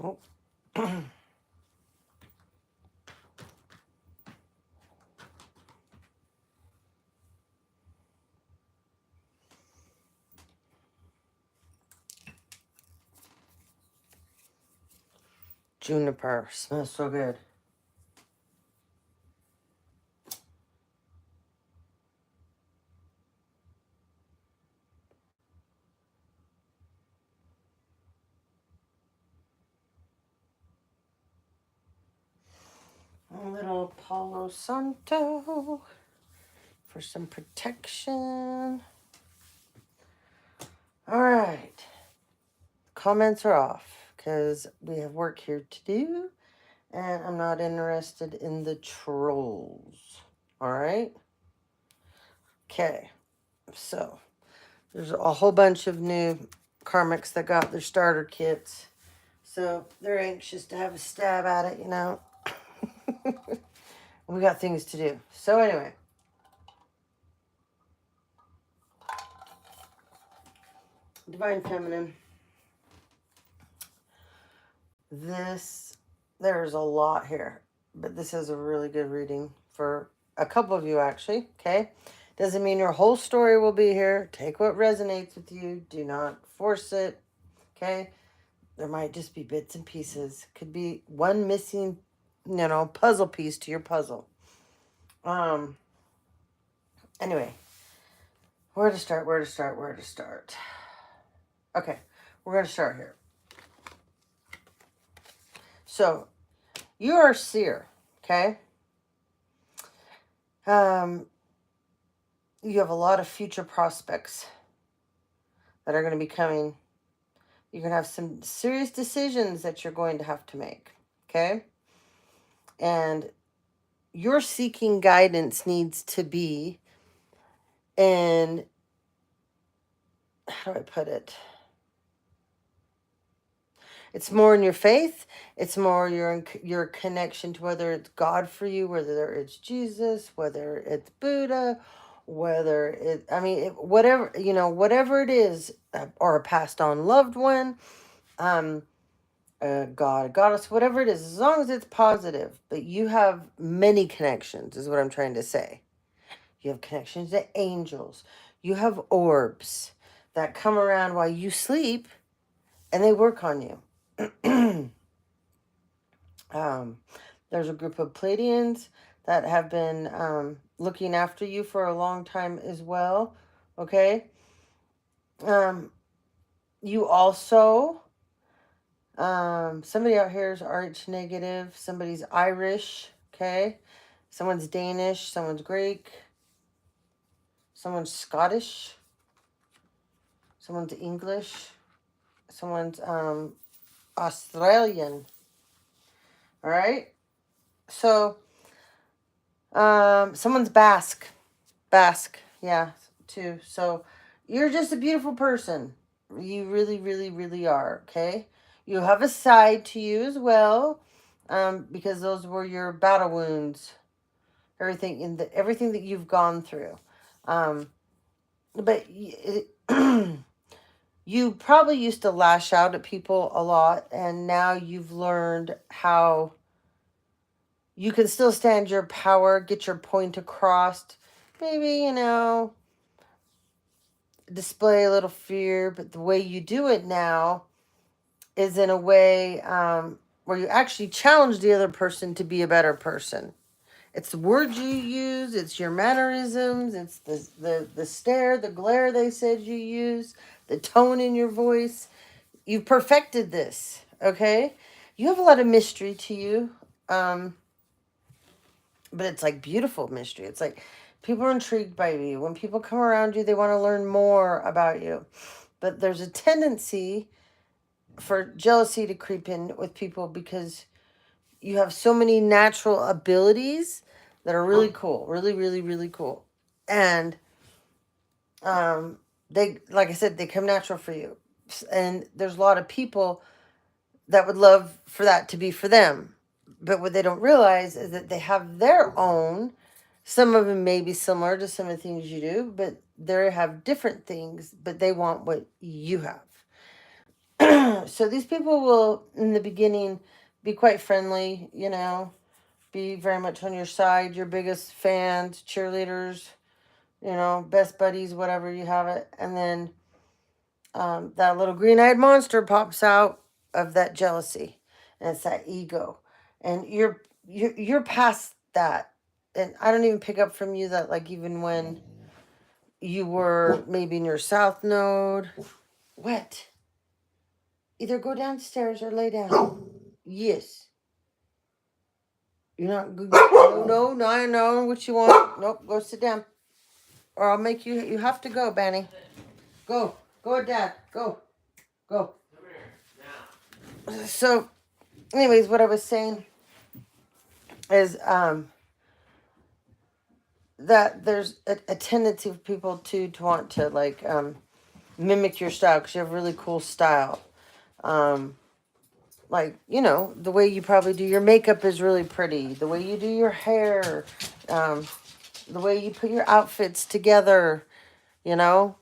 Oh. Juniper. Smells so good. A little Palo Santo for some protection. All right. Comments are off because we have work here to do, and I'm not interested in the trolls. All right. Okay. So there's a whole bunch of new karmics that got their starter kits. So they're anxious to have a stab at it, you know. We got things to do. So anyway. Divine Feminine. There's a lot here. But this is a really good reading for a couple of you, actually. Okay? Doesn't mean your whole story will be here. Take what resonates with you. Do not force it. Okay? There might just be bits and pieces. Could be one missing, puzzle piece to your puzzle. Anyway. Where to start? Okay. We're going to start here. So, you are a seer. Okay? You have a lot of future prospects that are going to be coming. You're going to have some serious decisions that you're going to have to make. Okay? And your seeking guidance needs to be in, how do I put it? It's more in your faith. It's more your connection to whether it's God for you, whether it's Jesus, whether it's Buddha, whether whatever, whatever it is, or a passed on loved one, God, goddess, whatever it is, as long as it's positive. But you have many connections, is what I'm trying to say. You have connections to angels. You have orbs that come around while you sleep, and they work on you. There's a group of Pleiadians that have been looking after you for a long time as well. Okay. You also, somebody out here is RH negative. Somebody's Irish. Okay. Someone's Danish. Someone's Greek. Someone's Scottish. Someone's English. Someone's Australian. All right. So, someone's Basque. Yeah, too. So, you're just a beautiful person. You really, really, really are. Okay. You have a side to you as well, because those were your battle wounds. Everything everything that you've gone through, but you probably used to lash out at people a lot, and now you've learned how you can still stand your power, get your point across. Maybe, display a little fear, but the way you do it now is in a way where you actually challenge the other person to be a better person. It's the words you use, it's your mannerisms, it's the stare, the glare they said you use, the tone in your voice. You've perfected this, okay? You have a lot of mystery to you, but it's like beautiful mystery. It's like people are intrigued by you. When people come around you, they want to learn more about you. But there's a tendency for jealousy to creep in with people because you have so many natural abilities that are really cool, really, really, really cool. And they, like I said, they come natural for you. And there's a lot of people that would love for that to be for them. But what they don't realize is that they have their own. Some of them may be similar to some of the things you do, but they have different things, but they want what you have. So these people will, in the beginning, be quite friendly, you know, be very much on your side, your biggest fans, cheerleaders, you know, best buddies, whatever you have it. And then that little green-eyed monster pops out of that jealousy, and it's that ego, and you're past that. And I don't even pick up from you that, like, even when you were maybe in your south node, what? Either go downstairs or lay down. Yes. You're not good. No, I know what you want. Nope, go sit down. Or I'll make you, you have to go, Benny. Go. Go, Dad. Go. Go. So, anyways, what I was saying is that there's a tendency of people to want to, like, mimic your style because you have really cool style. Like, you know, the way you probably do your makeup is really pretty. The way you do your hair, the way you put your outfits together, you know,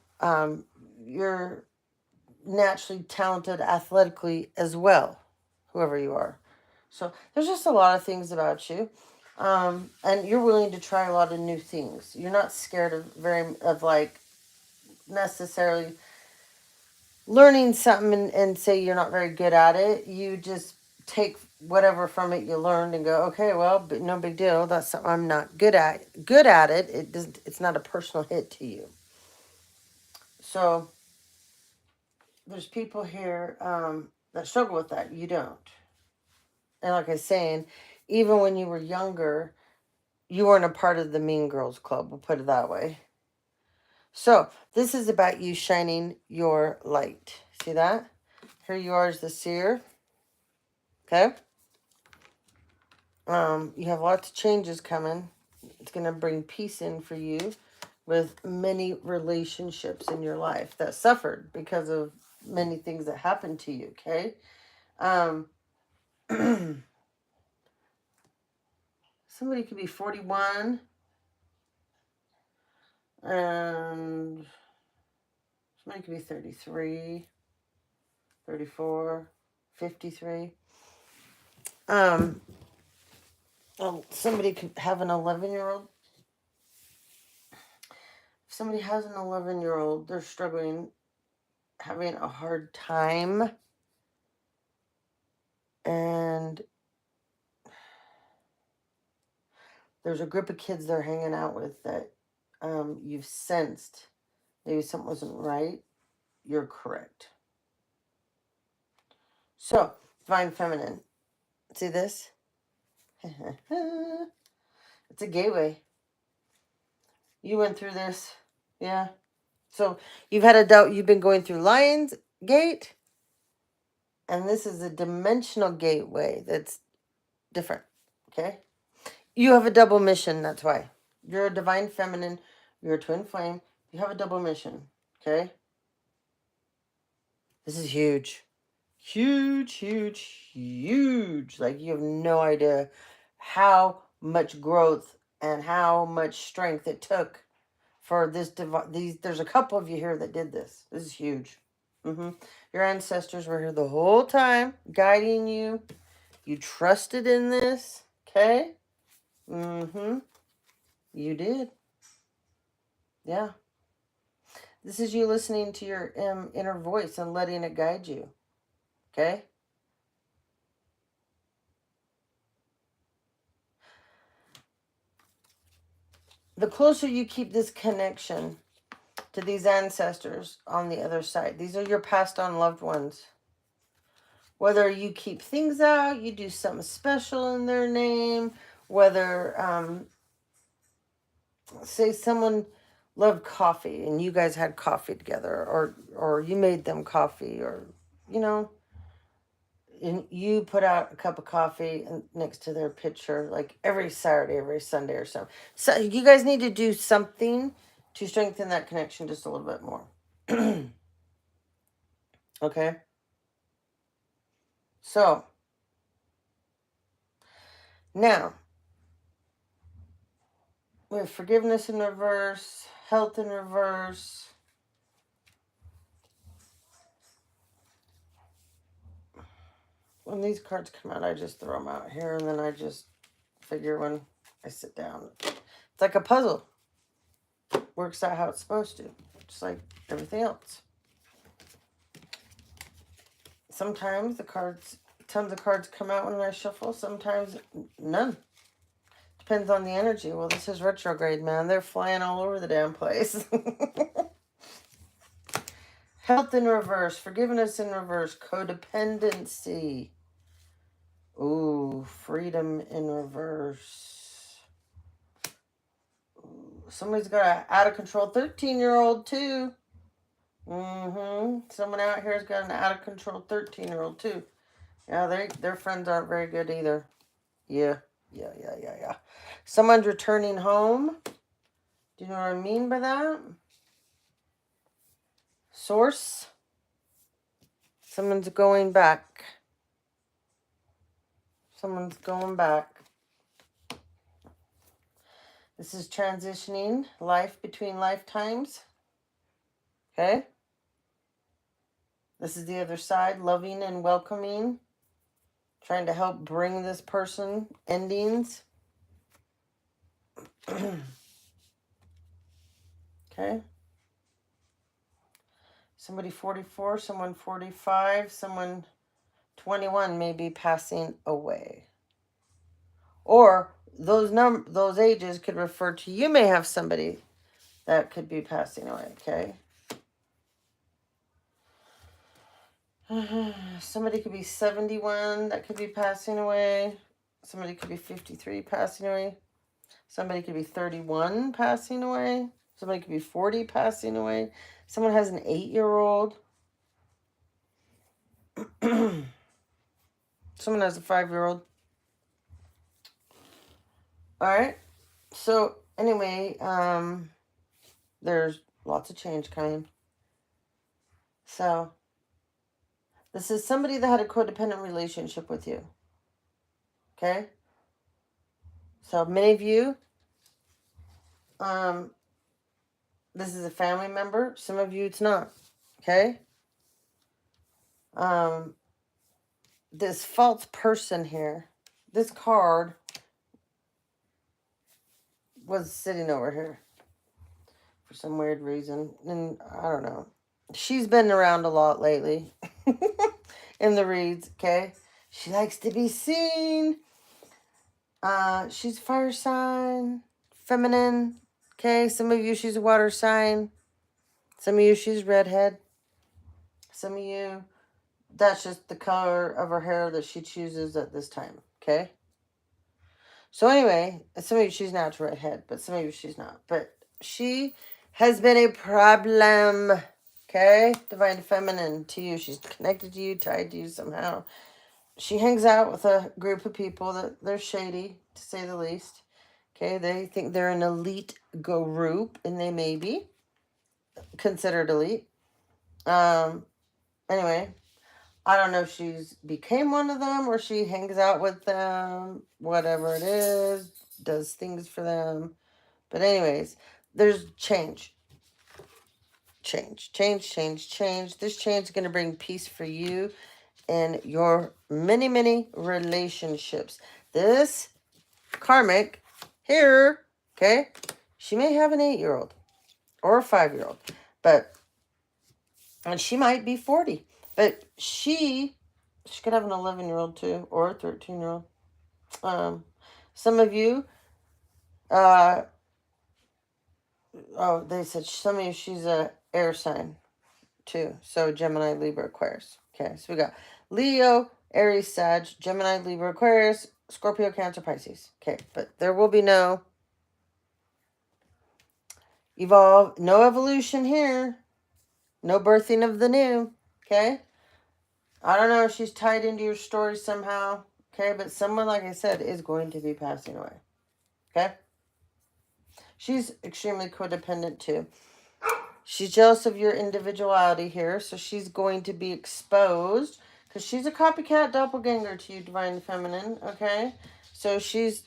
you're naturally talented athletically as well, whoever you are. So there's just a lot of things about you. And you're willing to try a lot of new things. You're not scared of like necessarily learning something and say you're not very good at it. You just take whatever from it you learned and go, okay, well, but no big deal. That's something I'm not good at. Good at it. It doesn't. It's not a personal hit to you. So there's people here that struggle with that. You don't. And like I was saying, even when you were younger, you weren't a part of the Mean Girls Club. We'll put it that way. So this is about you shining your light. See that? Here you are as the seer. Okay. You have lots of changes coming. It's going to bring peace in for you with many relationships in your life that suffered because of many things that happened to you. Okay. Somebody could be 41 and somebody could be 33, 34, 53. Somebody could have an 11-year-old. If somebody has an 11-year-old, they're struggling, having a hard time. And there's a group of kids they're hanging out with that you've sensed maybe something wasn't right. You're correct. So, Divine Feminine. See this? It's a gateway. You went through this. Yeah. So, you've had a doubt. You've been going through Lion's Gate. And this is a dimensional gateway that's different. Okay? You have a double mission. That's why. You're a Divine Feminine. You're a twin flame. You have a double mission. Okay? This is huge. Huge, huge, huge. Like, you have no idea how much growth and how much strength it took for these. There's a couple of you here that did this. This is huge. Your ancestors were here the whole time, guiding you. You trusted in this. Okay? You did. Yeah. This is you listening to your inner voice and letting it guide you. Okay? The closer you keep this connection to these ancestors on the other side, these are your passed on loved ones. Whether you keep things out, you do something special in their name, whether, say someone loved coffee and you guys had coffee together, or you made them coffee, or, you know, and you put out a cup of coffee next to their picture, like every Saturday, every Sunday or something. So you guys need to do something to strengthen that connection just a little bit more. Okay? So, now, we have forgiveness in reverse, health in reverse. when these cards come out, I just throw them out here, and then I just figure when I sit down. It's like a puzzle. Works out how it's supposed to, just like everything else. Sometimes tons of cards come out when I shuffle. Sometimes none. Depends on the energy. Well, this is retrograde, man. They're flying all over the damn place. Health in reverse. Forgiveness in reverse. Codependency. Ooh, freedom in reverse. Ooh, somebody's got an out of control 13-year-old too. Someone out here has got an out of control 13-year-old too. Yeah, their friends aren't very good either. Yeah. Someone's returning home. Do you know what I mean by that? Source. Someone's going back. Someone's going back. This is transitioning life between lifetimes. Okay? This is the other side, loving and welcoming. Trying to help bring this person endings. Okay? Somebody 44, someone 45, someone 21 may be passing away. Or those ages could refer to, you may have somebody that could be passing away, okay? Somebody could be 71 that could be passing away. Somebody could be 53 passing away. Somebody could be 31 passing away. Somebody could be 40 passing away. Someone has an 8-year-old. Someone has a 5-year-old. All right. So anyway, there's lots of change coming. So this is somebody that had a codependent relationship with you. Okay? So many of you, this is a family member. Some of you, it's not. Okay? This false person here, this card was sitting over here for some weird reason. And I don't know. She's been around a lot lately in the reads, okay? She likes to be seen. She's fire sign, feminine, okay? Some of you, she's a water sign. Some of you, she's redhead. Some of you, that's just the color of her hair that she chooses at this time, okay? So anyway, some of you, she's natural redhead, but some of you, she's not. But she has been a problem, okay? Divine feminine to you. She's connected to you, tied to you somehow. She hangs out with a group of people that they're shady, to say the least. Okay, they think they're an elite group, and they may be considered elite. Anyway, I don't know if she's became one of them or she hangs out with them, whatever it is, does things for them. But anyways, there's change. Change. This change is going to bring peace for you and your many, many relationships. This karmic here, okay, she may have an 8-year-old or a 5-year-old, and she might be 40, but she could have an 11-year-old too, or a 13-year-old. Some of you, they said some of you, she's a air sign too. So Gemini, Libra, Aquarius. Okay, so we got Leo, Aries, Sag, Gemini, Libra, Aquarius, Scorpio, Cancer, Pisces. Okay, but there will be no evolution here. No birthing of the new. Okay? I don't know if she's tied into your story somehow. Okay, but someone, like I said, is going to be passing away. Okay? She's extremely codependent too. She's jealous of your individuality here, so she's going to be exposed because she's a copycat doppelganger to you, Divine Feminine, okay? So she's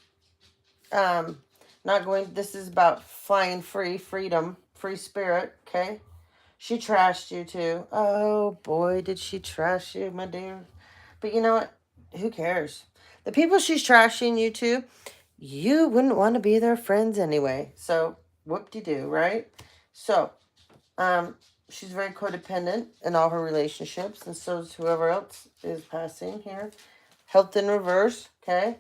not going, this is about flying free, freedom, free spirit, okay? She trashed you too. Oh boy, did she trash you, my dear. But you know what? Who cares? The people she's trashing you to, you wouldn't want to be their friends anyway. So, whoop-de-doo, right? So, she's very codependent in all her relationships, and so is whoever else is passing here. Health in reverse, okay?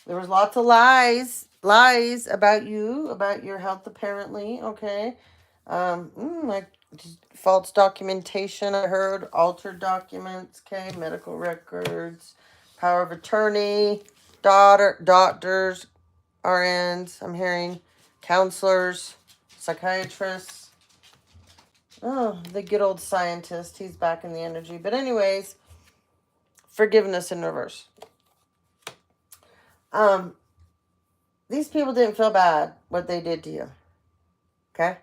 There was lots of lies about you, about your health apparently, okay? Like false documentation, I heard, altered documents, okay? Medical records, power of attorney, doctors, RNs, I'm hearing, counselors, psychiatrists. Oh, the good old scientist. He's back in the energy. But anyways, forgiveness in reverse. These people didn't feel bad what they did to you. Okay?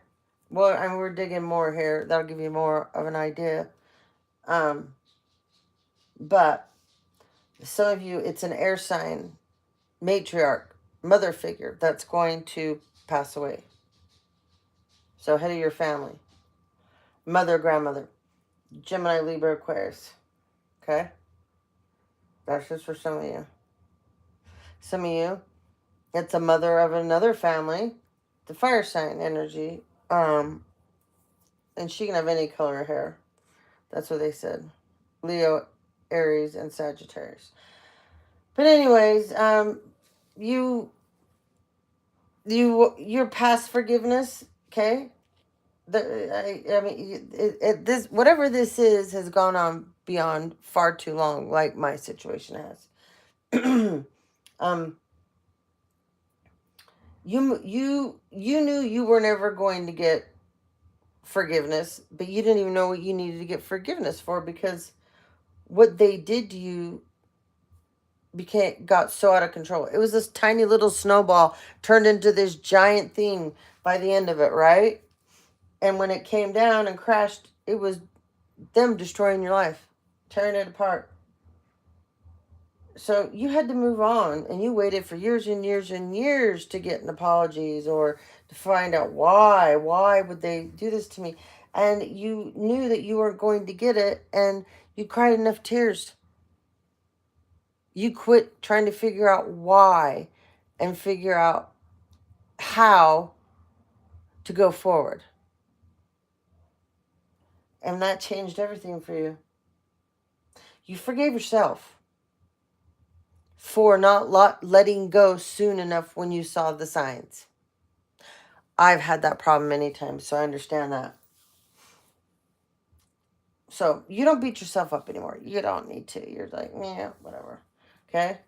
Well, I mean, we're digging more here. That'll give you more of an idea. But some of you, it's an air sign, matriarch, mother figure that's going to pass away. So head of your family. Mother, grandmother. Gemini, Libra, Aquarius. Okay? That's just for some of you. Some of you, it's a mother of another family. The fire sign energy. And she can have any color hair. That's what they said. Leo, Aries, and Sagittarius. But anyways, your past forgiveness, okay? I mean, this whatever this is has gone on beyond far too long, like my situation has. You knew you were never going to get forgiveness, but you didn't even know what you needed to get forgiveness for, because what they did to you got so out of control. It was this tiny little snowball turned into this giant thing by the end of it, right? And when it came down and crashed, it was them destroying your life, tearing it apart. So you had to move on, and you waited for years and years and years to get an apologies or to find out why would they do this to me. And you knew that you weren't going to get it, and you cried enough tears. You quit trying to figure out why and figure out how to go forward. And that changed everything for you. You forgave yourself for not letting go soon enough when you saw the signs. I've had that problem many times, so I understand that. So you don't beat yourself up anymore. You don't need to. You're like, yeah, whatever. Okay?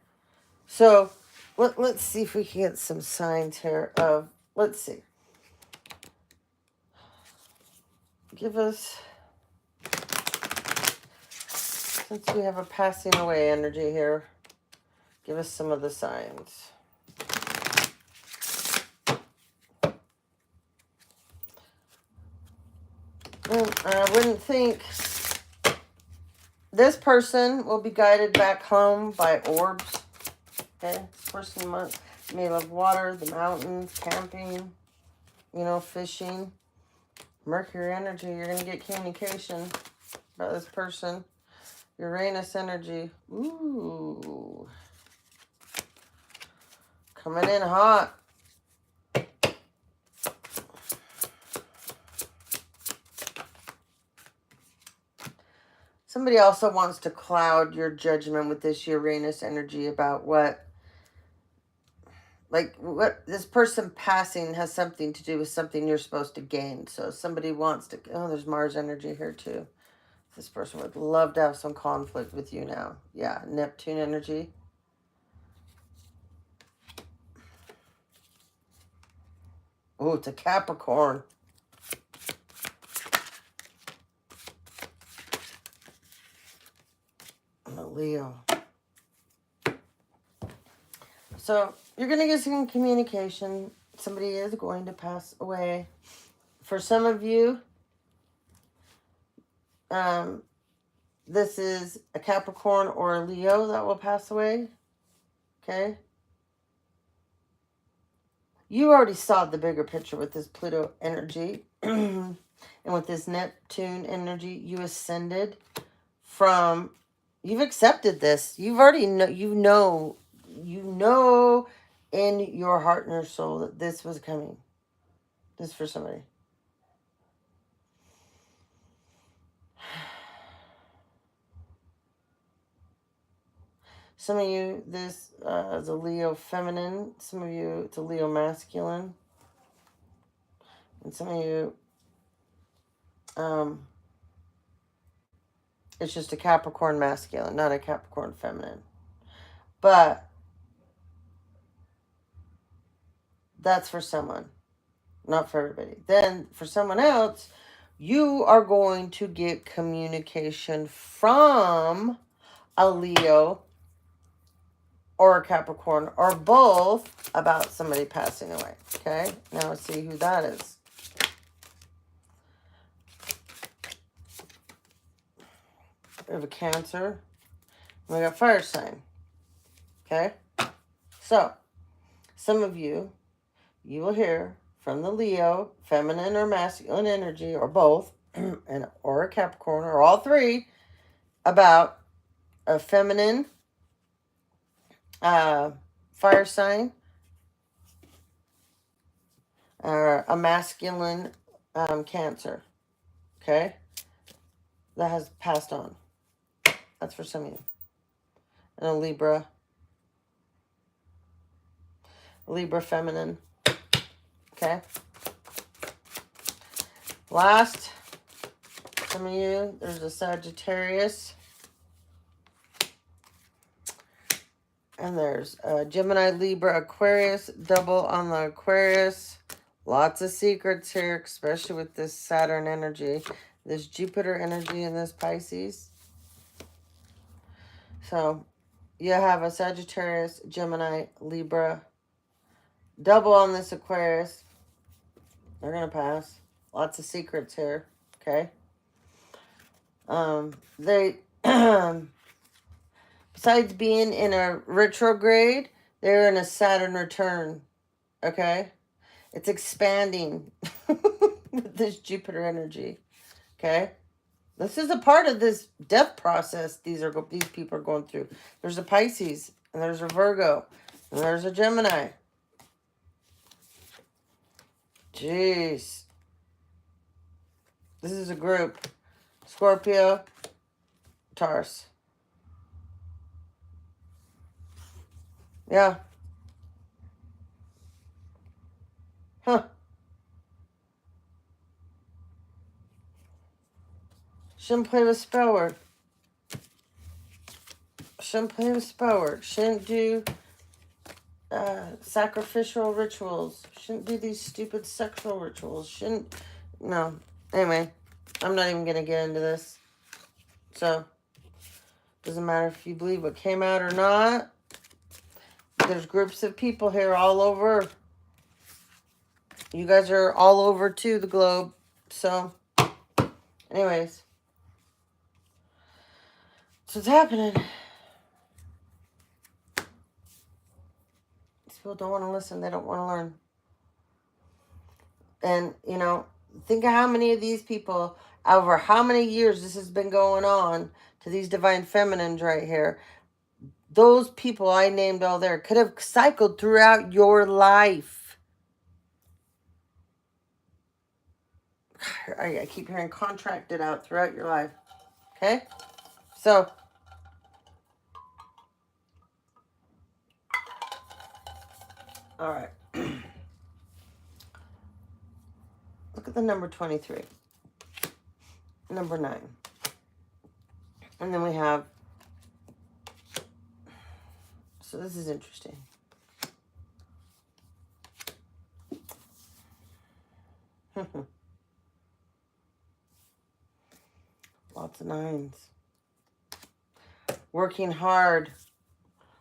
So let's see if we can get some signs here of, let's see. Give us, since we have a passing away energy here, give us some of the signs. I wouldn't think this person will be guided back home by orbs. Okay, this person may love water, the mountains, camping, fishing. Mercury energy, you're going to get communication about this person. Uranus energy, ooh, coming in hot. Somebody also wants to cloud your judgment with this Uranus energy about what this person passing has something to do with something you're supposed to gain. So somebody wants to, there's Mars energy here too. This person would love to have some conflict with you now. Yeah, Neptune energy. Oh, it's a Capricorn. And a Leo. So you're going to get some communication. Somebody is going to pass away. For some of you, this is a Capricorn or a Leo that will pass away. Okay? You already saw the bigger picture with this Pluto energy. And with this Neptune energy, you ascended from You've accepted this. You've already know, you know in your heart and your soul that this was coming. This is for somebody. Some of you, this is a Leo feminine. Some of you, it's a Leo masculine. And some of you, it's just a Capricorn masculine, not a Capricorn feminine. But that's for someone, not for everybody. Then for someone else, you are going to get communication from a Leo or a Capricorn or both about somebody passing away. Okay, now let's see who that is. We have a Cancer. We got fire sign. Okay, so some of you, you will hear from the Leo, feminine or masculine energy, or both, and or a Capricorn, or all three, about a feminine fire sign, or a masculine Cancer. Okay, that has passed on. That's for some of you. And a Libra feminine. Okay. Last, some of you, there's a Sagittarius. And there's Gemini, Libra, Aquarius, double on the Aquarius. Lots of secrets here, especially with this Saturn energy, this Jupiter energy, and this Pisces. So you have a Sagittarius, Gemini, Libra, double on this Aquarius. They're going to pass. Lots of secrets here, okay? They, besides being in a retrograde, they're in a Saturn return, okay? It's expanding with this Jupiter energy, okay? This is a part of this death process these people are going through. There's a Pisces, and there's a Virgo, and there's a Gemini. Jeez. This is a group. Scorpio, Taurus. Yeah. Huh. Shouldn't play with spell work. Shouldn't play with spell work. Shouldn't do sacrificial rituals. Shouldn't do these stupid sexual rituals. Shouldn't. No. Anyway, I'm not even going to get into this. So, doesn't matter if you believe what came out or not. There's groups of people here all over. You guys are all over too, the globe. So, anyways. So it's happening. These people don't want to listen. They don't want to learn. And, you know, think of how many of these people, over how many years this has been going on to these divine feminines right here. Those people I named all there could have cycled throughout your life. I keep hearing contracted out throughout your life. Okay? So, all right. Look at the number 23. Number 9. And then we have, so this is interesting. Lots of 9s. Working hard.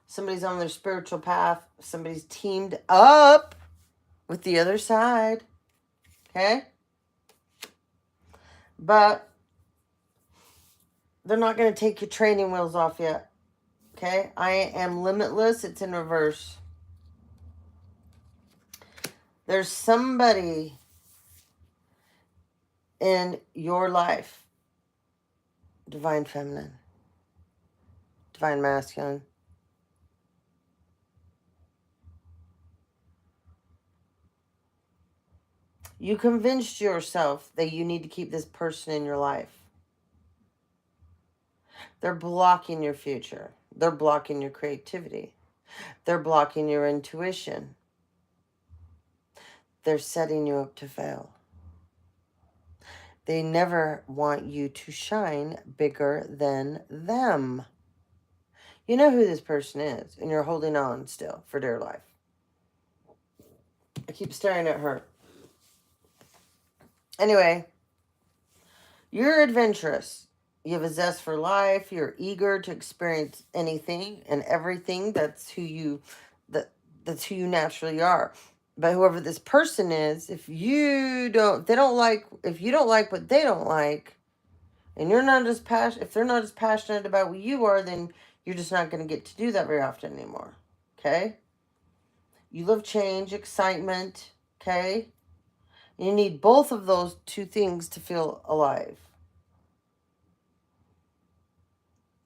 Somebody's on their spiritual path. Somebody's teamed up with the other side. Okay? But they're not going to take your training wheels off yet. Okay? I am limitless. It's in reverse. There's somebody in your life, divine feminine, Divine Masculine. You convinced yourself that you need to keep this person in your life. They're blocking your future. They're blocking your creativity. They're blocking your intuition. They're setting you up to fail. They never want you to shine bigger than them. You know who this person is, and you're holding on still for dear life. I keep staring at her. Anyway, you're adventurous. You have a zest for life. You're eager to experience anything and everything. That's who you naturally are. But whoever this person is, if you don't like what they don't like, and you're not as if they're not as passionate about what you are, then you're just not going to get to do that very often anymore. Okay? You love change, excitement. Okay? You need both of those two things to feel alive.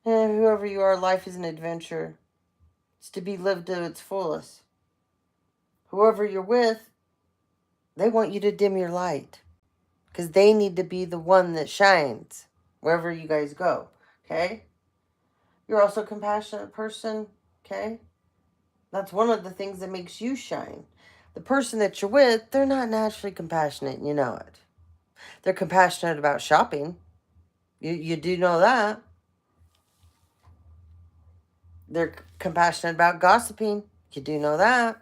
And whoever you are, life is an adventure. It's to be lived to its fullest. Whoever you're with, they want you to dim your light. Because they need to be the one that shines wherever you guys go. Okay? You're also a compassionate person. Okay? That's one of the things that makes you shine. The person that you're with, they're not naturally compassionate, and you know it. They're compassionate about shopping. You do know that. They're compassionate about gossiping. You do know that.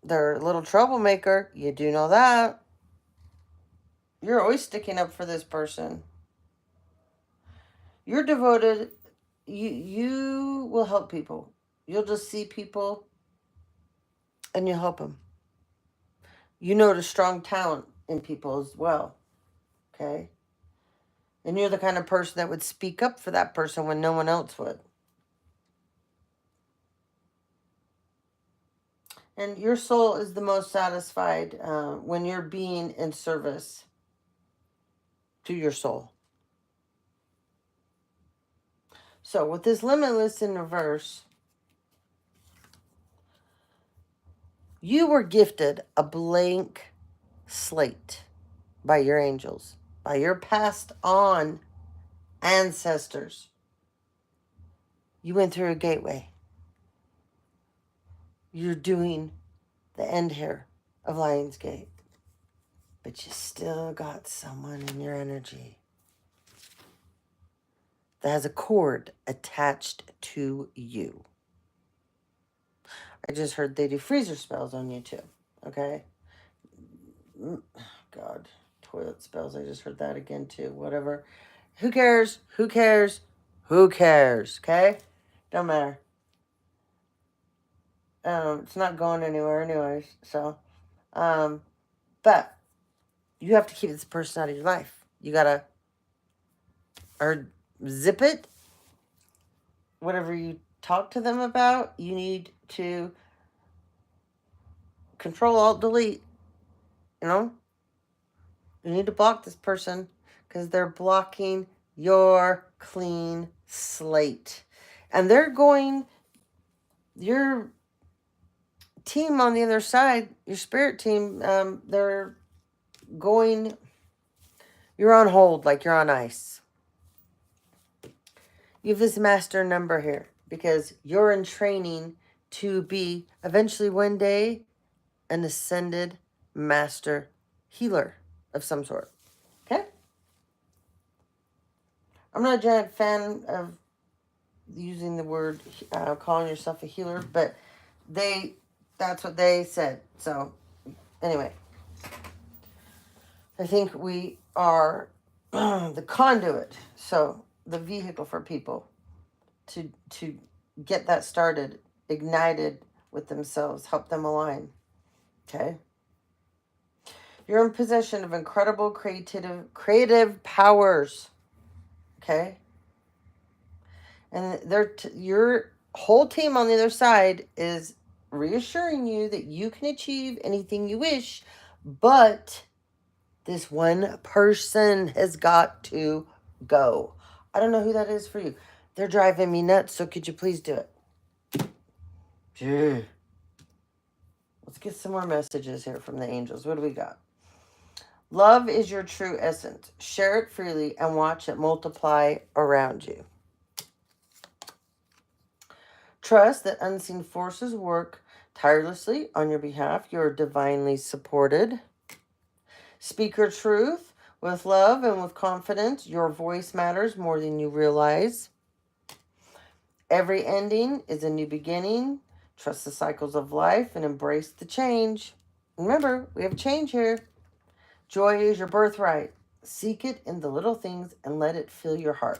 They're a little troublemaker. You do know that. You're always sticking up for this person. You're devoted. You will help people. You'll just see people and you help them. You notice strong talent in people as well. Okay? And you're the kind of person that would speak up for that person when no one else would. And your soul is the most satisfied when you're being in service to your soul. So with this limitless in reverse, you were gifted a blank slate by your angels, by your passed on ancestors. You went through a gateway. You're doing the end here of Lionsgate. But you still got someone in your energy that has a cord attached to you. I just heard they do freezer spells on you too. Okay? God. Toilet spells. I just heard that again too. Whatever. Who cares? Who cares? Who cares? Okay? Don't matter. It's not going anywhere anyways. So, but you have to keep this person out of your life. You gotta, or zip it. Whatever you talk to them about, you need to Control Alt Delete. You know, you need to block this person because they're blocking your clean slate, and they're going. Your team on the other side, your spirit team, they're going. You're on hold, like you're on ice. You have this master number here because you're in training to be eventually one day an ascended master healer of some sort. Okay? I'm not a giant fan of using the word calling yourself a healer, but that's what they said. So anyway, I think we are the conduit, so the vehicle for people to get that started, ignited with themselves, help them align. Okay? You're in possession of incredible creative powers. Okay? And your whole team on the other side is reassuring you that you can achieve anything you wish, but this one person has got to go. I don't know who that is for you. They're driving me nuts, so could you please do it? Gee. Let's get some more messages here from the angels. What do we got? Love is your true essence. Share it freely and watch it multiply around you. Trust that unseen forces work tirelessly on your behalf. You're divinely supported. Speak your truth with love and with confidence. Your voice matters more than you realize. Every ending is a new beginning. Trust the cycles of life and embrace the change. Remember, we have change here. Joy is your birthright. Seek it in the little things and let it fill your heart.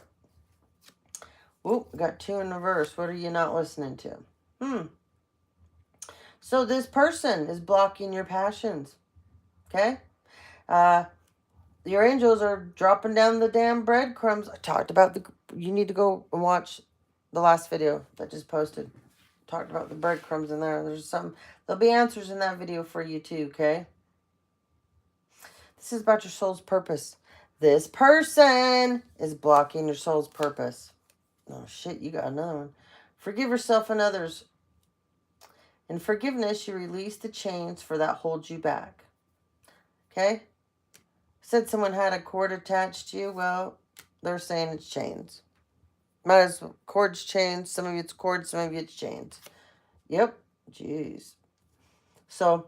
Whoop, we got 2 in reverse. What are you not listening to? So this person is blocking your passions. Okay? Your angels are dropping down the damn breadcrumbs. I talked about you need to go and watch the last video that just posted. Talked about the breadcrumbs in there. There'll be answers in that video for you too, okay? This is about your soul's purpose. This person is blocking your soul's purpose. Oh shit, you got another one. Forgive yourself and others. In forgiveness, you release the chains for that holds you back. Okay? Said someone had a cord attached to you. Well, they're saying it's chains. Might as well. Cord's chains. Some of you it's cords, some of you it's chains. Yep. Jeez. So,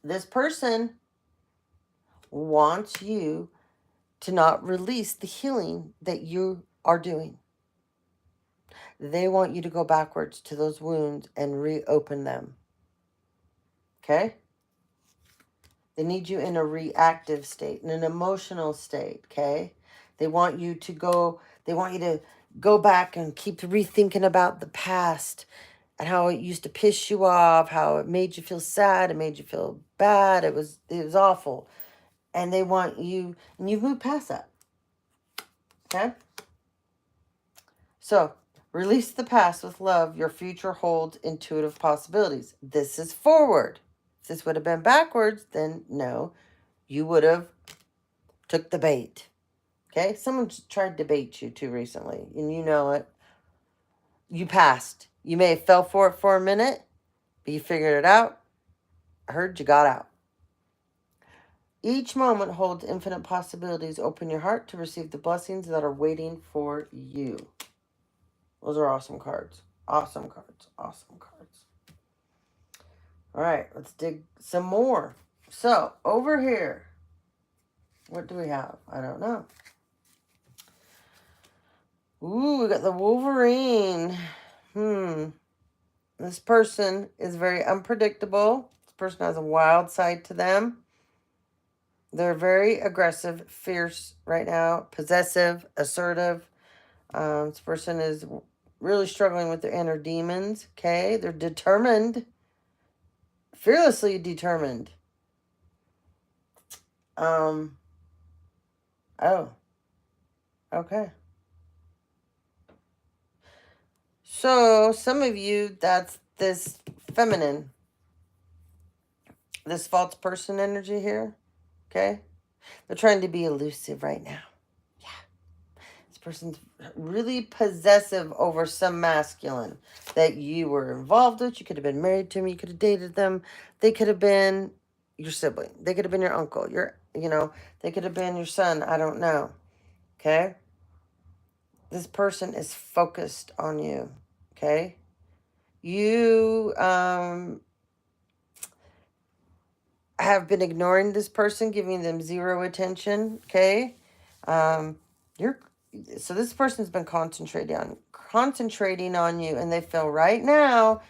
this person wants you to not release the healing that you are doing. They want you to go backwards to those wounds and reopen them. Okay? They need you in a reactive state, in an emotional state, okay? They want you to go back and keep rethinking about the past and how it used to piss you off, how it made you feel sad, it made you feel bad, it was awful. And they want you, and you've moved past that. Okay? So, release the past with love. Your future holds intuitive possibilities. This is forward. If this would have been backwards, then no. You would have took the bait. Okay? Someone tried to bait you too recently, and you know it. You passed. You may have fell for it for a minute, but you figured it out. I heard you got out. Each moment holds infinite possibilities. Open your heart to receive the blessings that are waiting for you. Those are awesome cards. Awesome cards. Awesome cards. All right, let's dig some more. So, over here, what do we have? I don't know. Ooh, we got the Wolverine. This person is very unpredictable. This person has a wild side to them. They're very aggressive, fierce right now, possessive, assertive. This person is really struggling with their inner demons, okay? They're determined, fearlessly determined. Oh, okay. So, some of you, that's this feminine, this false person energy here, okay? They're trying to be elusive right now. Yeah. This person's really possessive over some masculine that you were involved with. You could have been married to them. You could have dated them. They could have been your sibling. They could have been your uncle. They could have been your son. I don't know. Okay? This person is focused on you. Okay? You have been ignoring this person, giving them zero attention. Okay? So this person's been concentrating on you, and they feel right now,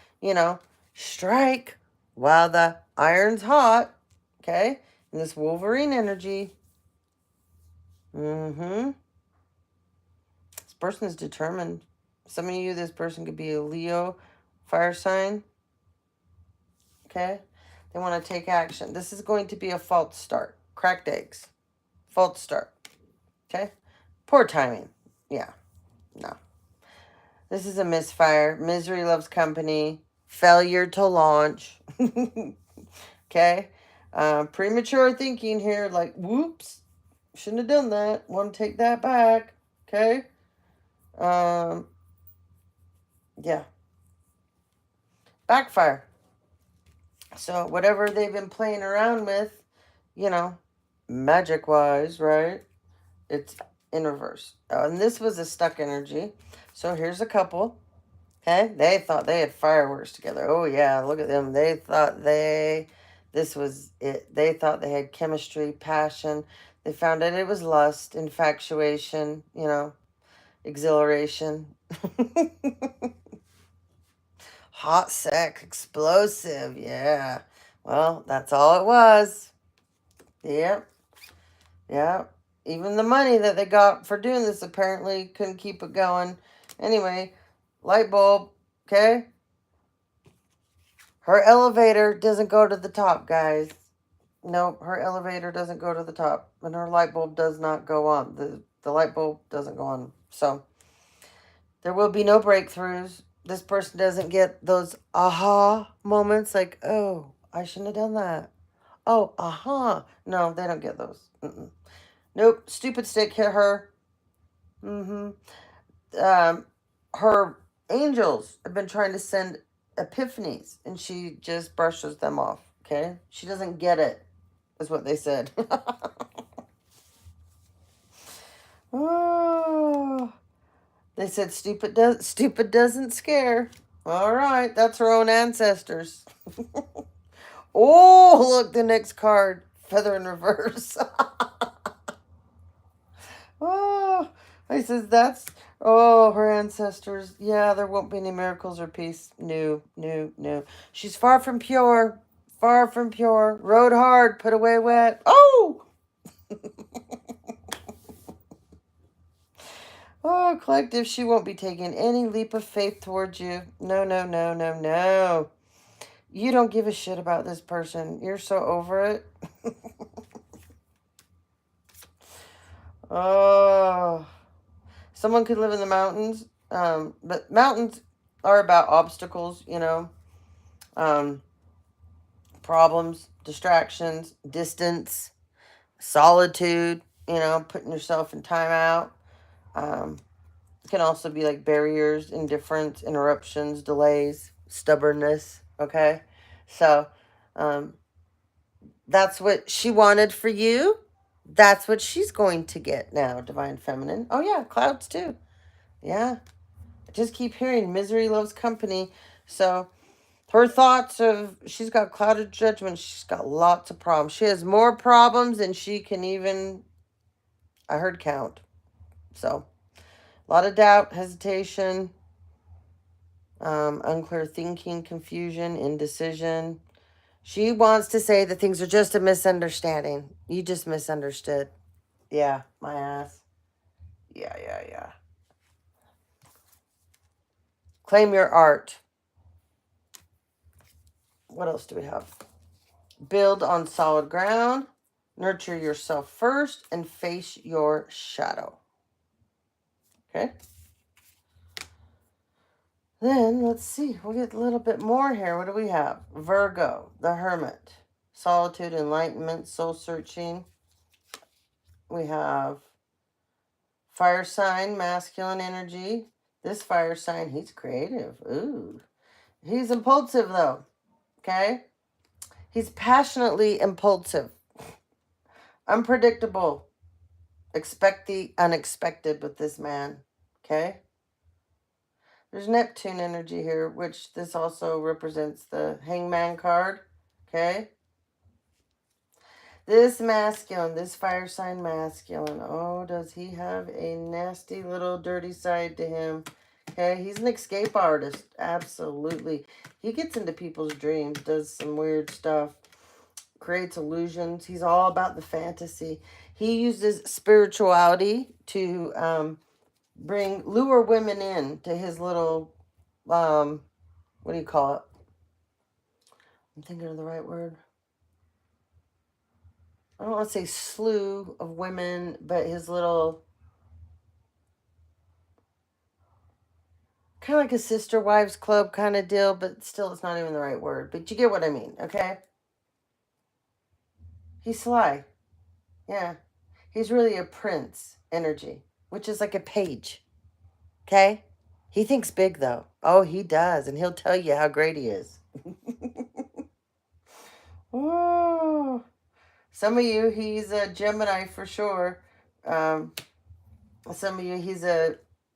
strike while the iron's hot. Okay? And this Wolverine energy. This person is determined. Some of you, this person could be a Leo fire sign. Okay? They want to take action. This is going to be a false start. Cracked eggs. False start. Okay? Poor timing. Yeah. No. This is a misfire. Misery loves company. Failure to launch. Okay? Premature thinking here. Like, whoops. Shouldn't have done that. Want to take that back. Okay? Yeah. Backfire. So whatever they've been playing around with, you know, magic wise, right? It's in reverse. And this was a stuck energy. So here's a couple. Okay? They thought they had fireworks together. Oh yeah, look at them. They thought this was it. They thought they had chemistry, passion. They found out it was lust, infatuation, exhilaration. Hot sex, explosive, yeah. Well, that's all it was. Yep, yep. Even the money that they got for doing this apparently couldn't keep it going. Anyway, light bulb, okay? Her elevator doesn't go to the top, guys. Nope, her elevator doesn't go to the top. And her light bulb does not go on. The light bulb doesn't go on. So, there will be no breakthroughs. This person doesn't get those aha moments like, oh, I shouldn't have done that. Oh, aha. No, they don't get those. Mm-mm. Nope. Stupid stick hit her. Mm-hmm. Her angels have been trying to send epiphanies, and she just brushes them off. Okay? She doesn't get it, is what they said. Oh. They said stupid doesn't scare. All right, that's her own ancestors. Oh, look, the next card, feather in reverse. Oh, he says that's her ancestors. Yeah, there won't be any miracles or peace. No, no, no. She's far from pure. Far from pure. Rode hard, put away wet. Oh, oh, collective, she won't be taking any leap of faith towards you. No, no, no, no, no. You don't give a shit about this person. You're so over it. Oh, someone could live in the mountains. But mountains are about obstacles, um, problems, distractions, distance, solitude, putting yourself in timeout. It can also be like barriers, indifference, interruptions, delays, stubbornness. Okay. So, um, that's what she wanted for you. That's what she's going to get now, Divine Feminine. Oh, yeah, clouds too. Yeah. I just keep hearing misery loves company. So her thoughts of she's got clouded judgment. She's got lots of problems. She has more problems than she can even, I heard, count. So a lot of doubt, hesitation, unclear thinking, confusion, indecision. She wants to say that things are just a misunderstanding. You just misunderstood. Yeah, my ass. Yeah, yeah, yeah. Claim your art. What else do we have? Build on solid ground. Nurture yourself first and face your shadow. Okay. Then let's see. We'll get a little bit more here. What do we have? Virgo, the Hermit. Solitude, enlightenment, soul searching. We have fire sign, masculine energy. This fire sign, he's creative. Ooh. He's impulsive though. Okay? He's passionately impulsive. Unpredictable. Expect the unexpected with this man. Okay? There's Neptune energy here, which this also represents the Hangman card. Okay? This masculine, this fire sign masculine. Oh, does he have a nasty little dirty side to him? Okay, he's an escape artist. Absolutely. He gets into people's dreams, does some weird stuff, creates illusions. He's all about the fantasy. He uses spirituality to lure women in to his little, what do you call it? I'm thinking of the right word. I don't want to say slew of women, but his little, kind of like a sister wives club kind of deal, but still it's not even the right word. But you get what I mean, okay? He's sly. Yeah. He's really a prince energy. which is like a page. Okay? He thinks big, though. Oh, he does. And he'll tell you how great he is. Oh, some of you, he's a Gemini for sure. Some of you, he's a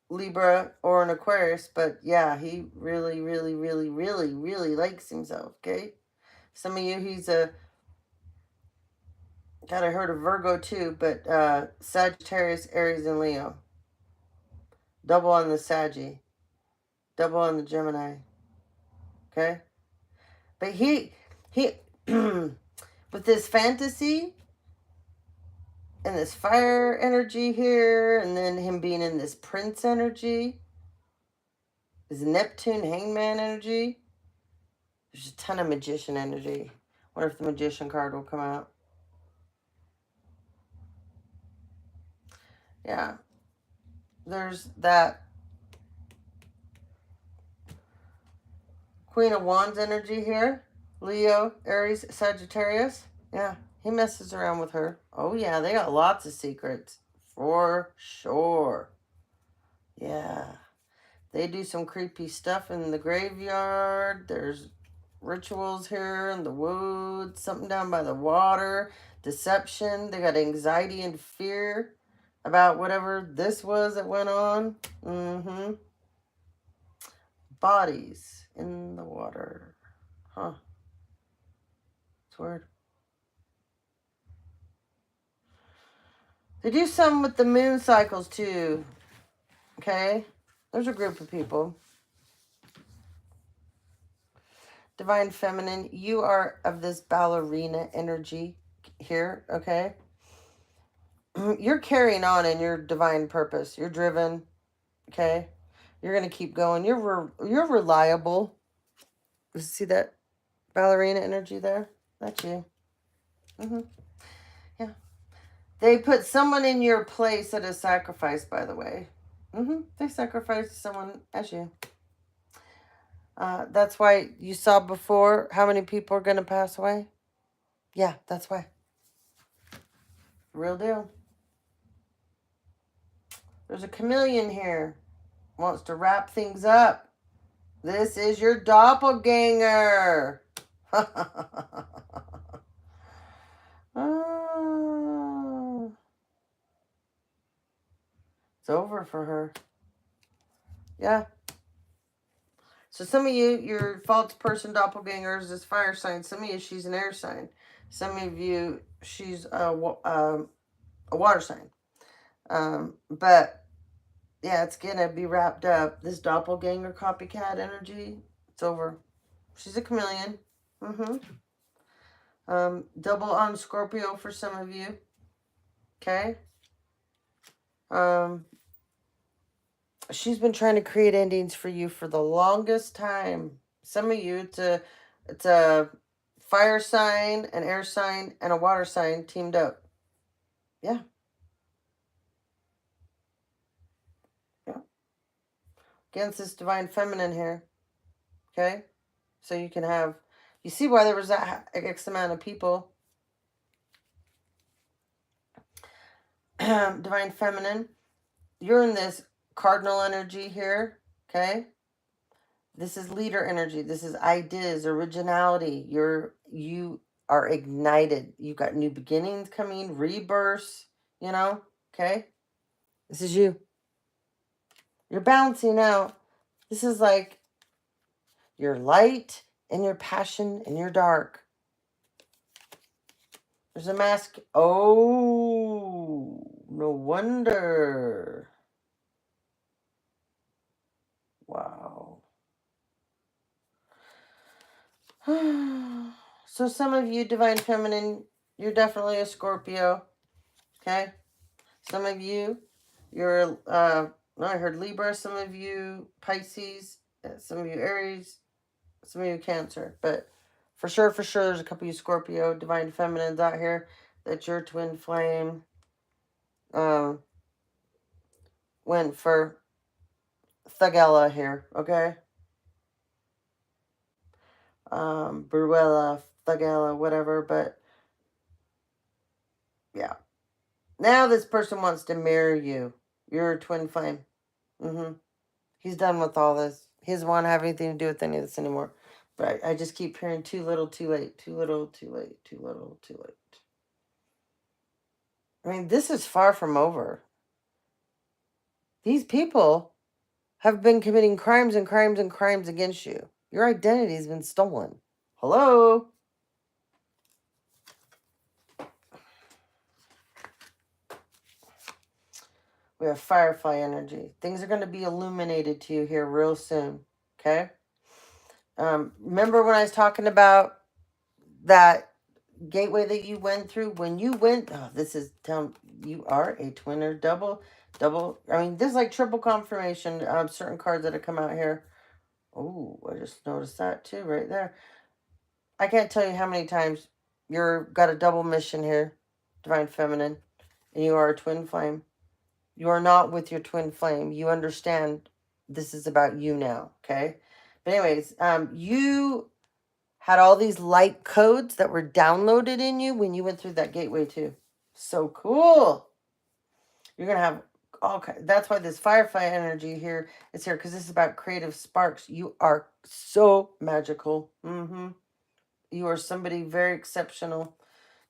Libra or an Aquarius. But yeah, he really, really, really, really, really likes himself. Okay? Some of you, he's a... God, I heard of Virgo too, but Sagittarius, Aries, and Leo. Double on the Saggy. Double on the Gemini. Okay? But he with this fantasy and this fire energy here, and then him being in this Prince energy, this Neptune Hangman energy, there's a ton of Magician energy. Wonder if the Magician card will come out. Yeah. There's that Queen of Wands energy here. Leo, Aries, Sagittarius. Yeah, he messes around with her. Oh, yeah, they got lots of secrets. For sure. Yeah. They do some creepy stuff in the graveyard. There's rituals here in the woods. Something down by the water. Deception. They got anxiety and fear about whatever this was that went on. Mm-hmm. Bodies in the water. Huh. It's weird. They do some with the moon cycles too. Okay? There's a group of people. Divine Feminine, you are of this ballerina energy here, okay? You're carrying on in your divine purpose. You're driven, okay? You're going to keep going. You're reliable. See that ballerina energy there? That's you. Mm-hmm. Yeah. They put someone in your place at a sacrifice, by the way. Mm-hmm. They sacrificed someone as you. That's why you saw before how many people are going to pass away. Yeah, that's why. Real deal. There's a chameleon here. Wants to wrap things up. This is your doppelganger. It's over for her. Yeah. So some of you, your false person doppelganger is this fire sign. Some of you, she's an air sign. Some of you, she's a water sign. But yeah, it's gonna be wrapped up. This doppelganger copycat energy, it's over. She's a chameleon. Mm-hmm. Double on Scorpio for some of you. Okay. She's been trying to create endings for you for the longest time. Some of you, it's a fire sign, an air sign, and a water sign teamed up. Yeah. Yeah. Against this divine feminine here. Okay. So you can have, you see why there was that X amount of people. Divine feminine. You're in this cardinal energy here. Okay. This is leader energy. This is ideas, originality. You are ignited. You've got new beginnings coming, rebirths, okay? This is you. You're balancing out. This is like your light and your passion and your dark. There's a mask. Oh, no wonder. Wow. So some of you, divine feminine, you're definitely a Scorpio. Okay? Some of you, you're, I heard Libra. Some of you, Pisces. Some of you, Aries. Some of you, Cancer. But for sure, there's a couple of you Scorpio, divine feminines out here. That your twin flame went for Thagella here, okay? Bruella, Thagella, whatever, but yeah. Now this person wants to marry you. You're a twin flame. Mm-hmm. He's done with all this. He doesn't want to have anything to do with any of this anymore. But I just keep hearing too little, too late, too little, too late, too little, too late. I mean, this is far from over. These people have been committing crimes and crimes and crimes against you. Your identity has been stolen. Hello? We have firefly energy. Things are going to be illuminated to you here real soon. Okay? Remember when I was talking about that gateway that you went through? When you went, oh, this is telling you are a twin or double. I mean, this is like triple confirmation. Certain cards that have come out here. Oh, I just noticed that too, right there. I can't tell you how many times you're got a double mission here, Divine Feminine, and you are a twin flame. You are not with your twin flame. You understand this is about you now, okay? But anyways, you had all these light codes that were downloaded in you when you went through that gateway too. So cool. You're going to have all kinds. That's why this firefly energy here is here, because this is about creative sparks. You are so magical. Mm-hmm. You are somebody very exceptional.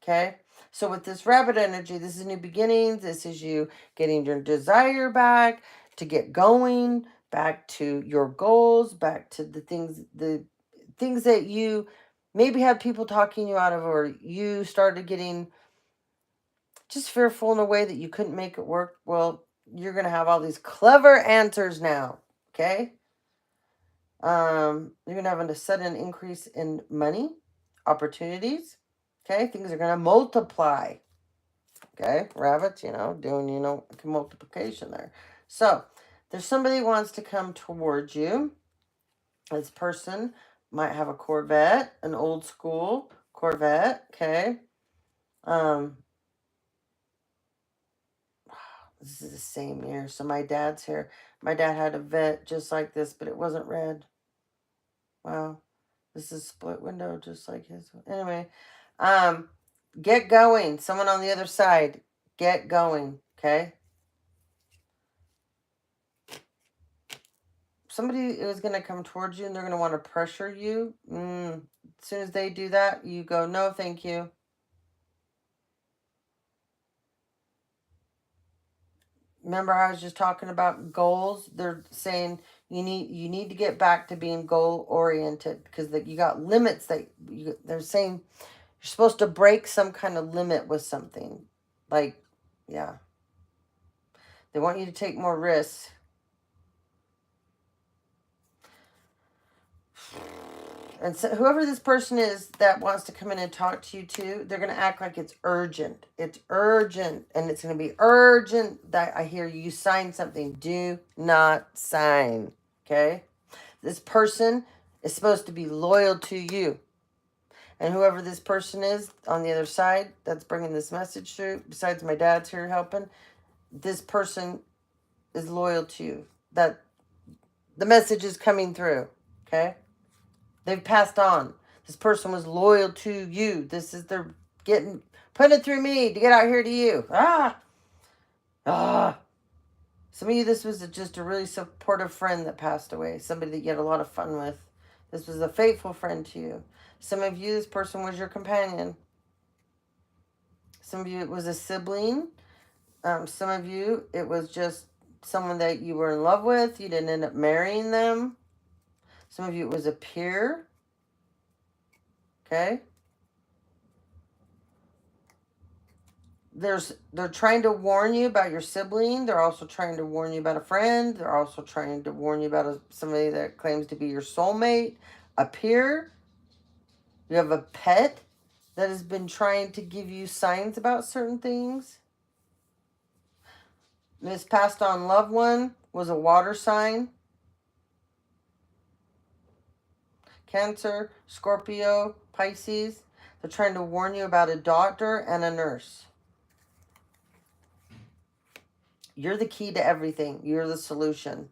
Okay? So with this rabbit energy, this is new beginnings. This is you getting your desire back, to get going, back to your goals, back to the things that you maybe had people talking you out of, or you started getting just fearful in a way that you couldn't make it work. Well, you're going to have all these clever answers now. Okay? You're going to have a sudden increase in money, opportunities. Okay? Things are going to multiply. Okay? Rabbits, doing, multiplication there. So, there's somebody who wants to come towards you. This person might have a Corvette, an old school Corvette. Okay? This is the same year. So my dad's here. My dad had a vet just like this, but it wasn't red. Wow. This is split window just like his. Anyway, get going. Someone on the other side. Get going. Okay? Somebody is going to come towards you and they're going to want to pressure you. As soon as they do that, you go, no, thank you. Remember I was just talking about goals? They're saying you need to get back to being goal oriented, because you got limits that they're saying you're supposed to break some kind of limit with something. Like, yeah. They want you to take more risks. And so whoever this person is that wants to come in and talk to you too, they're going to act like it's urgent. It's urgent. And it's going to be urgent that I hear you sign something. Do not sign. Okay? This person is supposed to be loyal to you. And whoever this person is on the other side that's bringing this message through, besides my dad's here helping, this person is loyal to you. That the message is coming through. Okay? They've passed on. This person was loyal to you. This is their putting it through me to get out here to you. Some of you, this was just a really supportive friend that passed away. Somebody that you had a lot of fun with. This was a faithful friend to you. Some of you, this person was your companion. Some of you, it was a sibling. Some of you, it was just someone that you were in love with. You didn't end up marrying them. Some of you, it was a peer. Okay? They're trying to warn you about your sibling. They're also trying to warn you about a friend. They're also trying to warn you about somebody that claims to be your soulmate, a peer. You have a pet that has been trying to give you signs about certain things. This passed on loved one was a water sign. Cancer, Scorpio, Pisces. They're trying to warn you about a doctor and a nurse. You're the key to everything. You're the solution.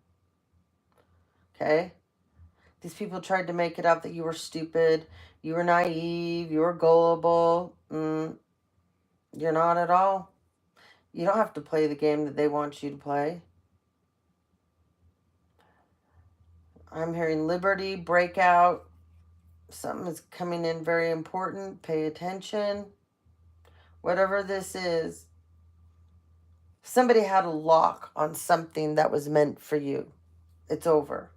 Okay? These people tried to make it out that you were stupid, you were naive, you were gullible. You're not at all. You don't have to play the game that they want you to play. I'm hearing liberty, breakout. Something is coming in very important. Pay attention. Whatever this is, somebody had a lock on something that was meant for you. It's over.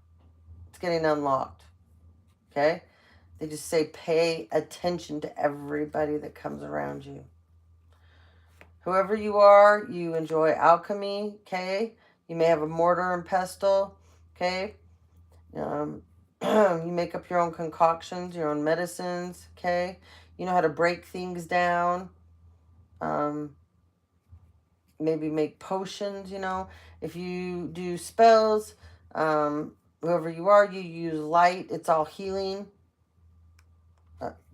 It's getting unlocked. Okay? They just say pay attention to everybody that comes around you. Whoever you are, you enjoy alchemy. Okay? You may have a mortar and pestle. Okay? You make up your own concoctions, your own medicines. Okay? You know how to break things down. Maybe make potions, if you do spells, whoever you are, you use light. It's all healing.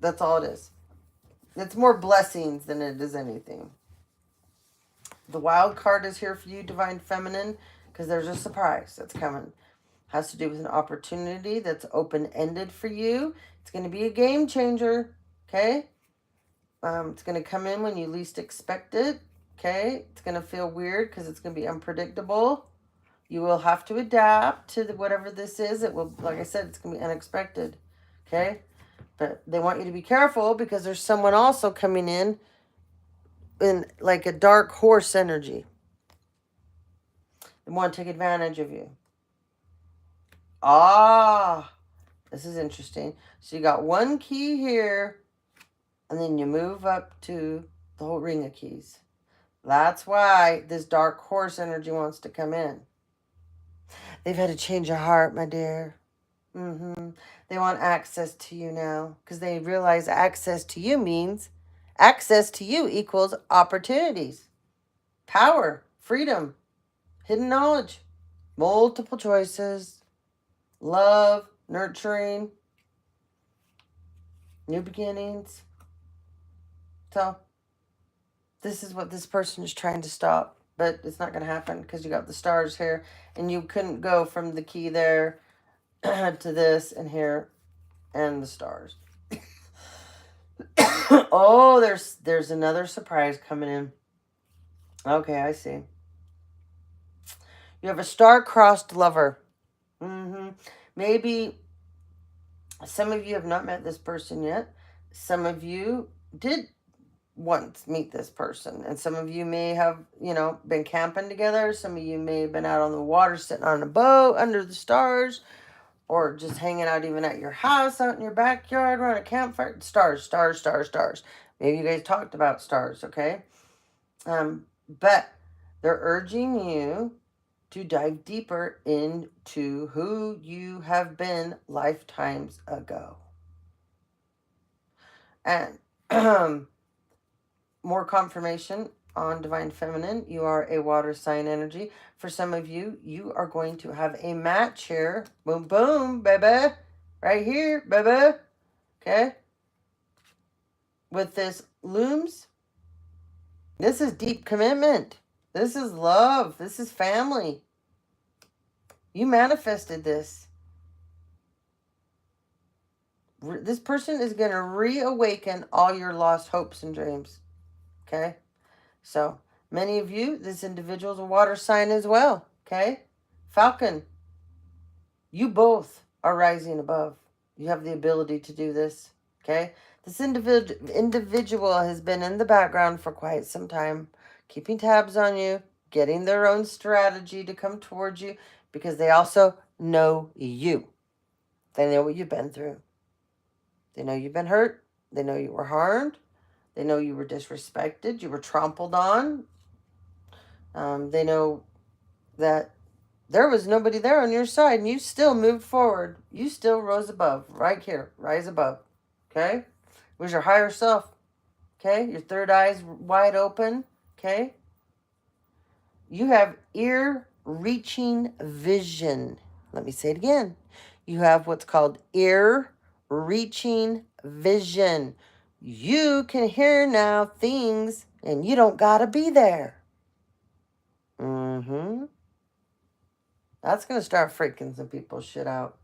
That's all it is. It's more blessings than it is anything. The wild card is here for you, Divine Feminine, because there's a surprise that's coming. Has to do with an opportunity that's open-ended for you. It's going to be a game changer. Okay? It's going to come in when you least expect it. Okay? It's going to feel weird because it's going to be unpredictable. You will have to adapt to whatever this is. It will, like I said, it's going to be unexpected. Okay? But they want you to be careful because there's someone also coming in like a dark horse energy. They want to take advantage of you. This is interesting. So you got one key here, and then you move up to the whole ring of keys. That's why this dark horse energy wants to come in. They've had to change your heart, my dear. They want access to you now because they realize access to you means access to you equals opportunities, power, freedom, hidden knowledge, multiple choices, love, nurturing, new beginnings. So this is what this person is trying to stop, but it's not going to happen because you got the stars here and you couldn't go from the key there to this and here and the stars. Oh, there's another surprise coming in. Okay, I see. You have a star-crossed lover. Maybe some of you have not met this person yet. Some of you did once meet this person. And some of you may have, been camping together. Some of you may have been out on the water sitting on a boat under the stars. Or just hanging out even at your house, out in your backyard, around a campfire. Stars, stars, stars, stars. Maybe you guys talked about stars, okay? But they're urging you to dive deeper into who you have been lifetimes ago. And more confirmation on Divine Feminine. You are a water sign energy. For some of you, you are going to have a match here. Boom, boom, baby. Right here, baby. Okay? With this looms. This is deep commitment. This is love. This is family. You manifested this. This person is going to reawaken all your lost hopes and dreams. Okay? So, many of you, this individual is a water sign as well. Okay? Falcon. You both are rising above. You have the ability to do this. Okay? This individual has been in the background for quite some time, keeping tabs on you, getting their own strategy to come towards you, because they also know you. They know what you've been through. They know you've been hurt. They know you were harmed. They know you were disrespected. You were trampled on. They know that there was nobody there on your side, and you still moved forward. You still rose above. Right here. Rise above. Okay? It was your higher self. Okay? Your third eye's wide open. Okay? You have ear-reaching vision. Let me say it again. You have what's called ear-reaching vision. You can hear now things, and you don't gotta be there. That's gonna start freaking some people's shit out.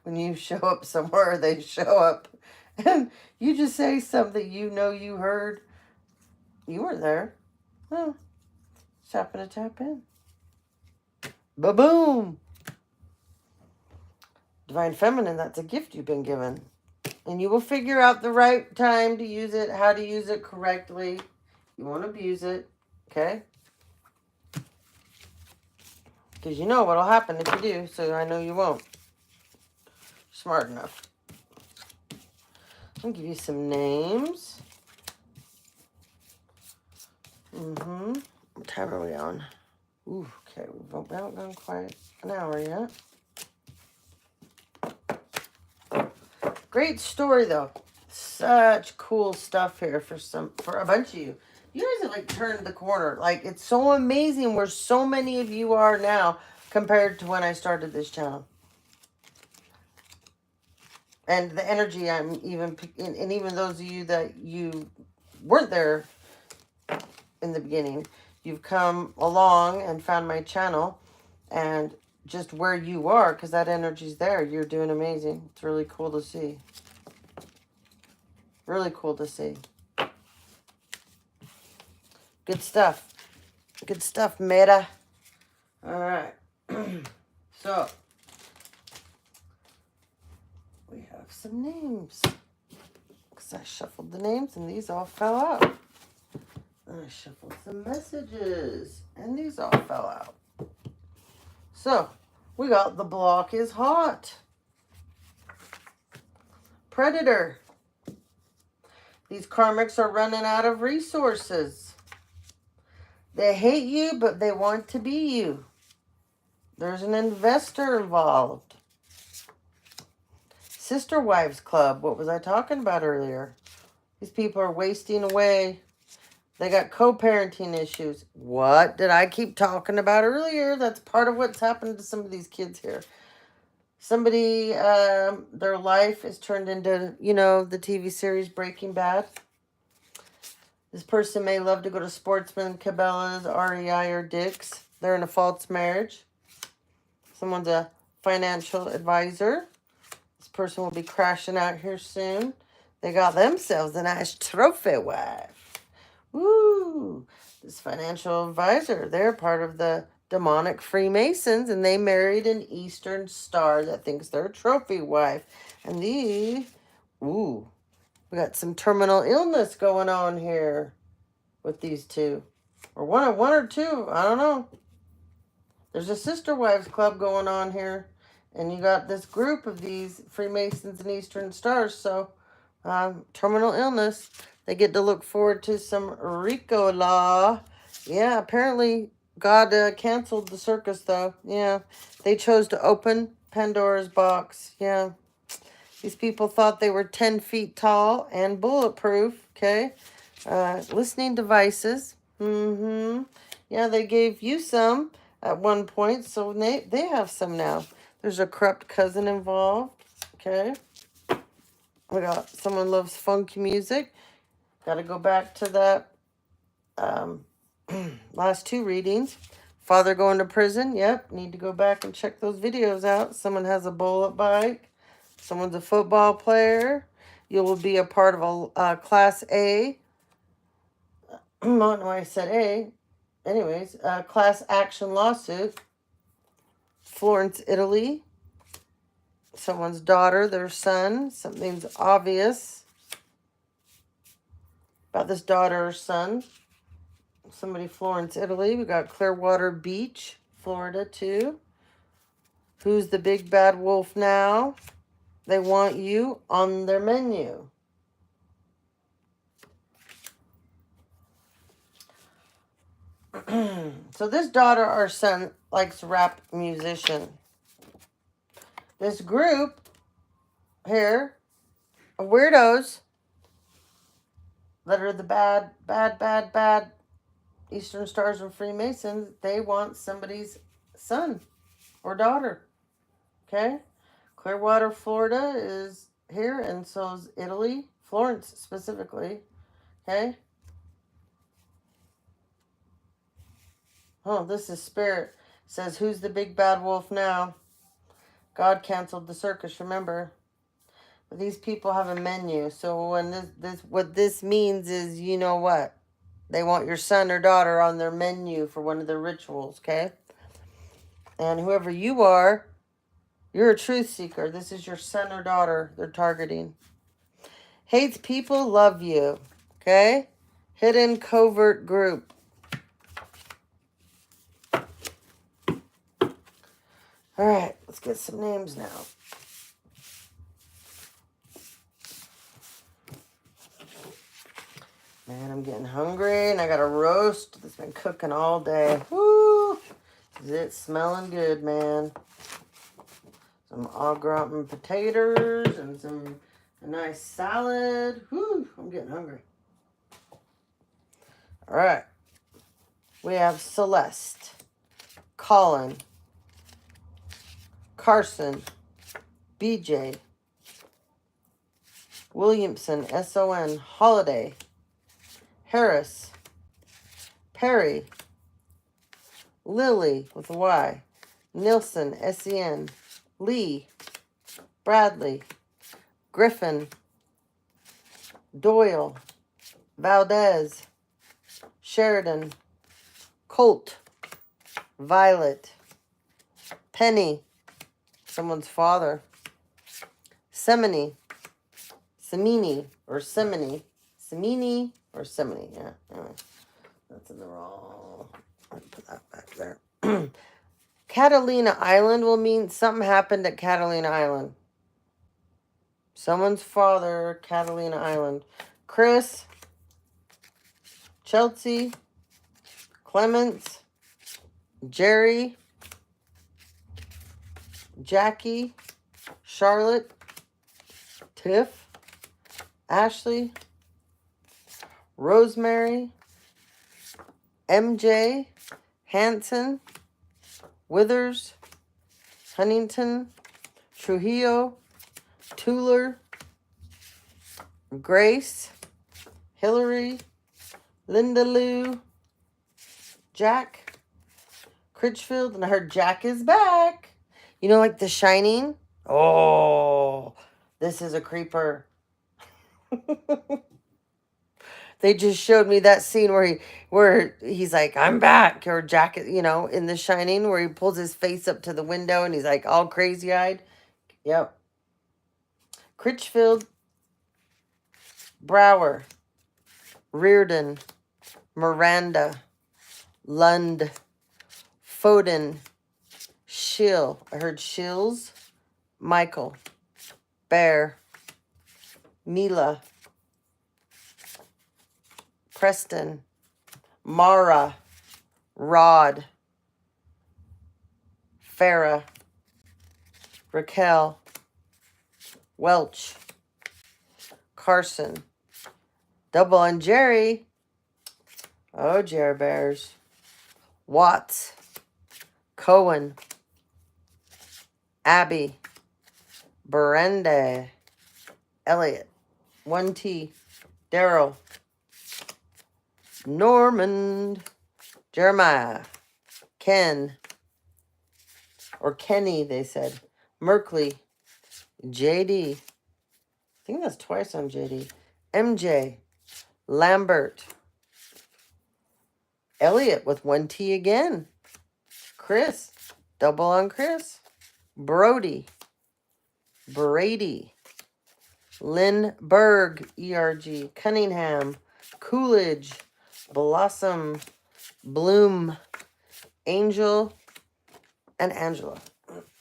When you show up somewhere, they show up, and you just say something you know you heard. You were there. Huh. Just happened to tap in. Ba-boom. Divine Feminine, that's a gift you've been given. And you will figure out the right time to use it, how to use it correctly. You won't abuse it, okay? Because you know what'll happen if you do, so I know you won't. Smart enough. I'll give you some names. What time are we on? Ooh, okay, we've about gone quite an hour yet. Great story though. Such cool stuff here for a bunch of you. You guys have like turned the corner. Like it's so amazing where so many of you are now compared to when I started this channel. And the energy I'm even, and even those of you that you weren't there in the beginning, you've come along and found my channel, and just where you are, because that energy's there, you're doing amazing. It's really cool to see. Really cool to see. Good stuff. Good stuff, Meta. All right. So, we have some names. Because I shuffled the names and these all fell out. And I shuffled some messages and these all fell out. So, we got the block is hot. Predator. These karmics are running out of resources. They hate you, but they want to be you. There's an investor involved. Sister Wives Club. What was I talking about earlier? These people are wasting away. They got co-parenting issues. What did I keep talking about earlier? That's part of what's happened to some of these kids here. Somebody, their life is turned into, you know, the TV series Breaking Bad. This person may love to go to Sportsman, Cabela's, REI, or Dick's. They're in a false marriage. Someone's a financial advisor. This person will be crashing out here soon. They got themselves a nice trophy wife. Woo! This financial advisor, they're part of the demonic Freemasons, and they married an Eastern star that thinks they're a trophy wife. And we got some terminal illness going on here with these two. Or one or two, I don't know. There's a Sister Wives Club going on here. And you got this group of these Freemasons and Eastern Stars. So, terminal illness. They get to look forward to some RICO law. Yeah, apparently God canceled the circus, though. Yeah, they chose to open Pandora's box. Yeah, these people thought they were 10 feet tall and bulletproof. Okay, listening devices. Yeah, they gave you some at one point, so they have some now. There's a corrupt cousin involved. Okay. We got someone loves funky music. Got to go back to that last two readings. Father going to prison. Yep. Need to go back and check those videos out. Someone has a bullet bike. Someone's a football player. You will be a part of a Class A. I don't know why I said A. Anyways, class action lawsuit. Florence, Italy. Someone's daughter, their son. Something's obvious about this daughter or son. Somebody, Florence, Italy. We got Clearwater Beach, Florida, too. Who's the big bad wolf now? They want you on their menu. So this daughter or son likes rap musician. This group here of weirdos that are the bad Eastern Stars and Freemasons, they want somebody's son or daughter. Okay? Clearwater, Florida is here, and so is Italy, Florence specifically. Okay? Oh, this is Spirit. Says, who's the big bad wolf now? God canceled the circus, remember? These people have a menu. So when what this means is, you know what? They want your son or daughter on their menu for one of their rituals, okay? And whoever you are, you're a truth seeker. This is your son or daughter they're targeting. Hates people, love you, okay? Hidden covert group. All right, let's get some names now. Man, I'm getting hungry, and I got a roast that's been cooking all day. Woo! Is it smelling good, man? Some au gratin potatoes and a nice salad. Woo! I'm getting hungry. All right. We have Celeste, Colin, Carson, BJ, Williamson, SON, Holiday, Harris, Perry, Lily with a Y, Nilsson, SEN, Lee, Bradley, Griffin, Doyle, Valdez, Sheridan, Colt, Violet, Penny, someone's father, Semini, Semini, or Semini, Semini, or Semini, yeah, anyway, that's in the wrong, I'll put that back there. Catalina Island will mean something happened at Catalina Island. Someone's father, Catalina Island. Chris, Chelsea, Clements, Jerry, Jackie, Charlotte, Tiff, Ashley, Rosemary, MJ, Hanson, Withers, Huntington, Trujillo, Tuller, Grace, Hillary, Linda Lou, Jack, Critchfield, and I heard Jack is back. You know, like The Shining? Oh, this is a creeper. They just showed me that scene where he's like, I'm back, or Jack, you know, in The Shining, where he pulls his face up to the window and he's like all crazy-eyed. Yep. Critchfield, Brower, Reardon, Miranda, Lund, Foden, Schill. I heard Shills. Michael, Bear, Mila, Preston, Mara, Rod, Farah, Raquel, Welch, Carson, double on Jerry. Oh, Jerry Bears. Watts, Cohen, Abby, Berende, Elliot, 1T, Daryl, Normand, Jeremiah, Ken, or Kenny, they said, Merkley, JD, I think that's twice on JD, MJ, Lambert, Elliot with 1T again, Chris, double on Chris, Brody, Brady, Lindbergh, ERG, Cunningham, Coolidge, Blossom, Bloom, Angel, and Angela.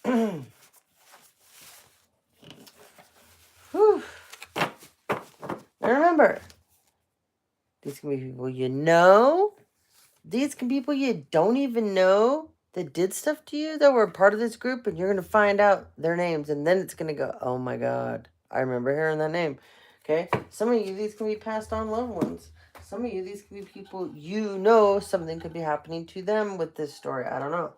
Whew. Now remember, these can be people you know. These can be people you don't even know that did stuff to you, that were a part of this group, and you're going to find out their names, and then it's going to go, oh my God, I remember hearing that name. Okay? Some of you, these can be passed on loved ones. Some of you, these can be people you know something could be happening to them with this story. I don't know.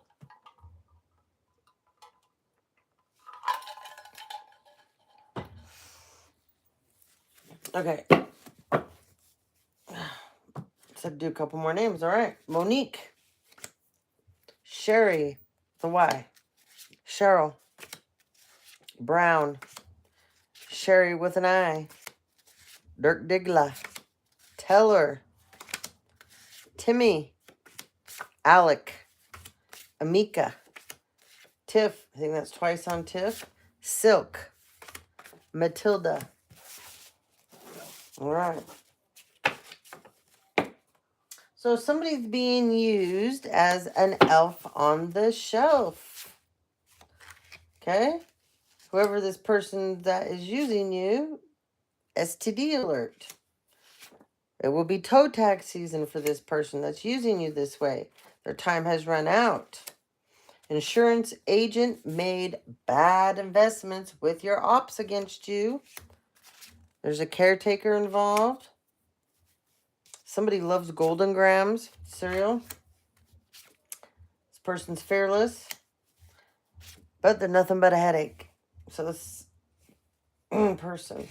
Okay. So do a couple more names. All right. Monique. Sherry. The Y. Cheryl. Brown. Sherry with an I. Dirk Digla. Teller. Timmy, Alec, Amika, Tiff, I think that's twice on Tiff, Silk, Matilda. All right. So somebody's being used as an elf on the shelf. Okay? Whoever this person that is using you, STD alert. It will be toe tag season for this person that's using you this way. Their time has run out. Insurance agent made bad investments with your ops against you. There's a caretaker involved. Somebody loves Golden Grams cereal. This person's fearless, but they're nothing but a headache. So this person.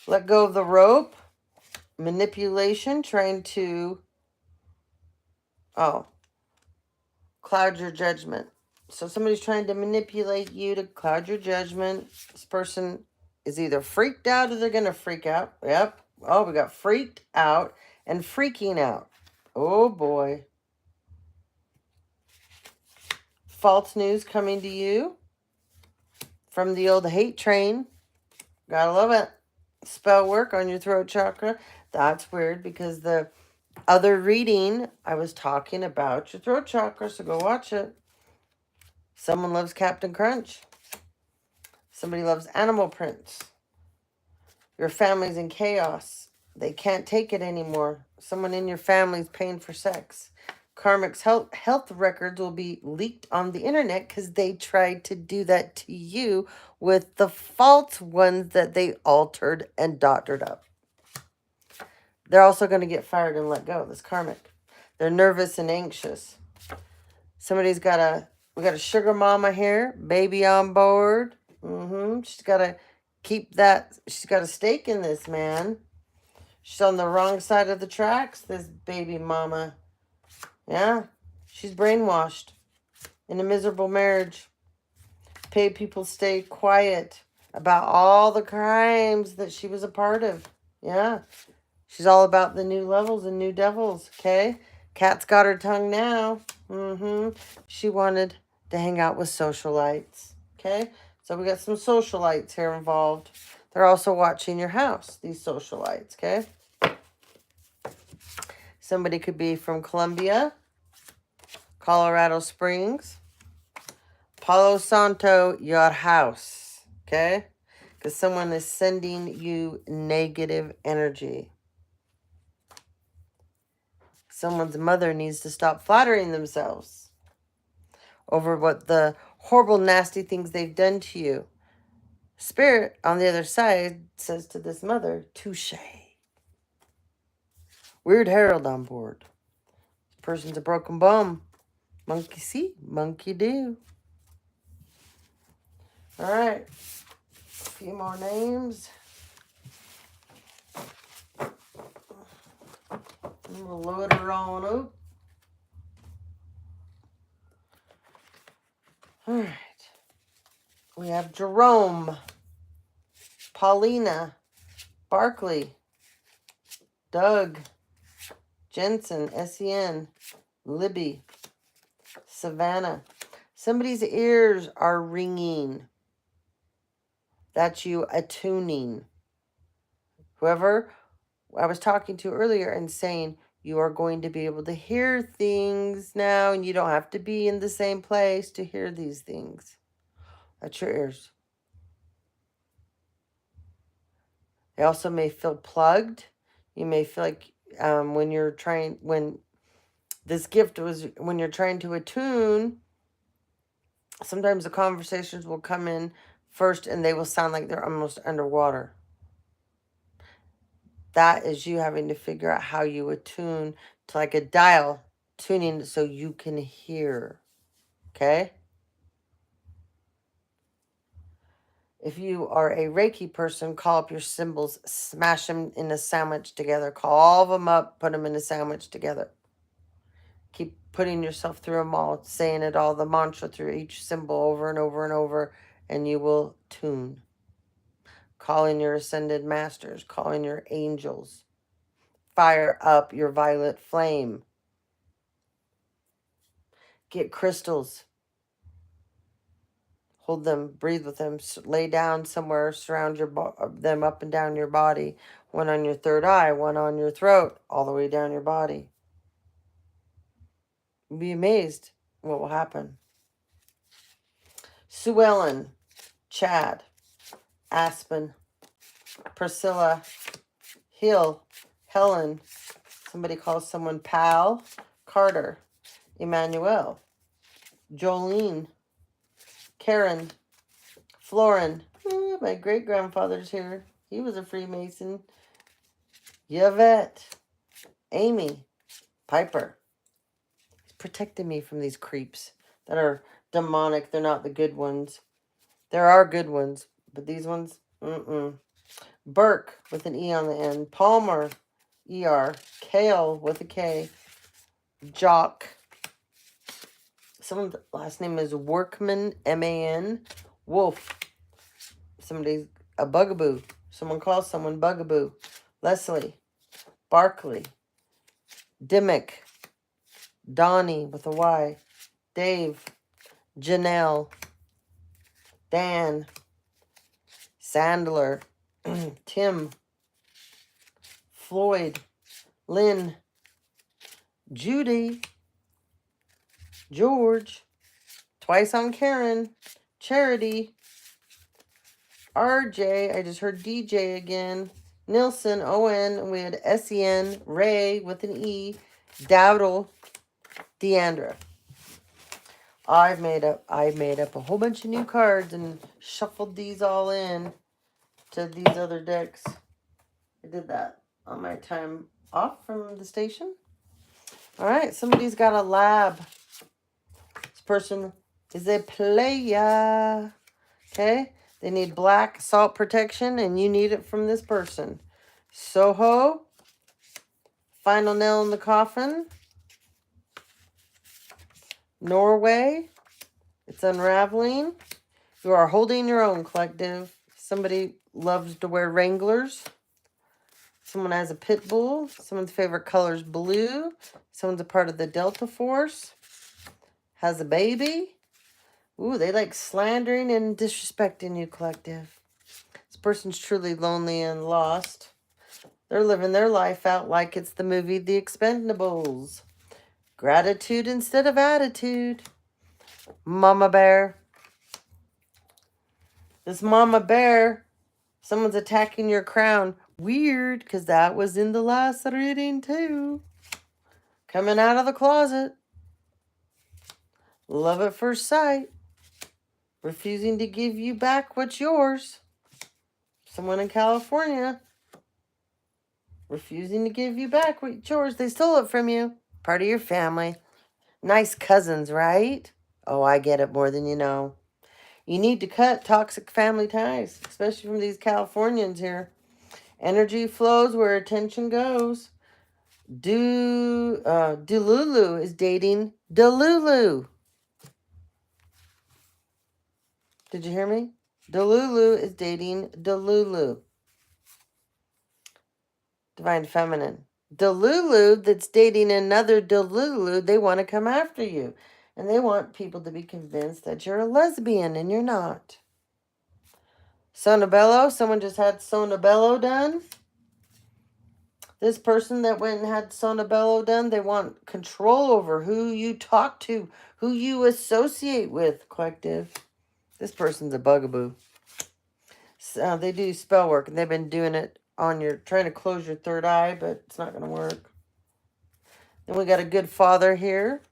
Let go of the rope. Manipulation, trying to, cloud your judgment. So somebody's trying to manipulate you to cloud your judgment. This person is either freaked out or they're going to freak out. Yep. Oh, we got freaked out and freaking out. Oh, boy. False news coming to you from the old hate train. Gotta love it. Spell work on your throat chakra. That's weird because the other reading, I was talking about your throat chakra, so go watch it. Someone loves Captain Crunch. Somebody loves animal prints. Your family's in chaos. They can't take it anymore. Someone in your family's paying for sex. Karmic's health records will be leaked on the internet because they tried to do that to you with the false ones that they altered and doctored up. They're also going to get fired and let go. This karmic. They're nervous and anxious. We got a sugar mama here, baby on board. She's got to keep that. She's got a stake in this, man. She's on the wrong side of the tracks, this baby mama. Yeah, she's brainwashed in a miserable marriage. Paid people stay quiet about all the crimes that she was a part of. Yeah, she's all about the new levels and new devils, okay? Cat's got her tongue now. She wanted to hang out with socialites, okay? So we got some socialites here involved. They're also watching your house, these socialites, okay? Somebody could be from Colombia, Colorado Springs, Palo Santo, your house, okay? Because someone is sending you negative energy. Someone's mother needs to stop flattering themselves over what the horrible, nasty things they've done to you. Spirit, on the other side, says to this mother, touche. Weird Harold on board. This person's a broken bum. Monkey see, monkey do. All right. A few more names. And we'll load her on up. All right. We have Jerome, Paulina, Barkley, Doug, Jensen, Sen, Libby, Savannah. Somebody's ears are ringing. That's you attuning. Whoever I was talking to earlier and saying you are going to be able to hear things now and you don't have to be in the same place to hear these things. That's your ears. They also may feel plugged. You may feel like when you're trying to attune, sometimes the conversations will come in first and they will sound like they're almost underwater. That is you having to figure out how you attune to like a dial, tuning so you can hear. Okay? If you are a Reiki person, call up your symbols, smash them in a sandwich together. Call all of them up, put them in a sandwich together. Keep putting yourself through them all, saying it all, the mantra through each symbol over and over and over, and you will tune. Call in your ascended masters, call in your angels. Fire up your violet flame. Get crystals. Hold them, breathe with them, lay down somewhere, surround them up and down your body. One on your third eye, one on your throat, all the way down your body. You'll be amazed what will happen. Sue Ellen, Chad, Aspen, Priscilla, Hill, Helen, somebody calls someone Pal, Carter, Emmanuel, Jolene, Karen, Florin. My great-grandfather's here. He was a Freemason. Yvette, Amy, Piper. He's protecting me from these creeps that are demonic. They're not the good ones. There are good ones, but these ones, Burke with an E on the end. Palmer, E-R. Kale with a K. Jock. Someone's last name is Workman, M-A-N. Wolf. Somebody's a bugaboo. Someone calls someone bugaboo. Leslie. Barkley. Dimmick. Donnie with a Y. Dave. Janelle. Dan. Sandler. Tim. Floyd. Lynn. Judy. George. Twice on Karen. Charity. RJ. I just heard DJ again. Nilsson. O-N. And we had S-E-N. Ray with an E. Dowdle. Deandra. I made up a whole bunch of new cards and shuffled these all in to these other decks. I did that on my time off from the station. All right, somebody's got a lab. This person is a player. Okay, they need black salt protection, and you need it from this person. Soho. Final nail in the coffin. Norway. It's unraveling. You are holding your own, collective. Somebody loves to wear Wranglers. Someone has a pit bull. Someone's favorite color is blue. Someone's a part of the Delta Force. Has a baby. Ooh, they like slandering and disrespecting you, collective. This person's truly lonely and lost. They're living their life out like it's the movie The Expendables. Gratitude instead of attitude. Mama Bear. This Mama Bear, someone's attacking your crown. Weird, because that was in the last reading too. Coming out of the closet. Love at first sight. Refusing to give you back what's yours. Someone in California. Refusing to give you back what's yours. They stole it from you. Part of your family. Nice cousins, right? Oh, I get it more than you know. You need to cut toxic family ties, especially from these Californians here. Energy flows where attention goes. Delulu is dating Delulu. Did you hear me? Delulu is dating Delulu. Divine Feminine. Delulu that's dating another Delulu, they want to come after you. And they want people to be convinced that you're a lesbian and you're not. Sonabello, someone just had Sonabello done. This person that went and had Sonabello done, they want control over who you talk to, who you associate with, collective. This person's a bugaboo. So, they do spell work, and they've been doing it on your, trying to close your third eye, but it's not going to work. Then we got a good father here.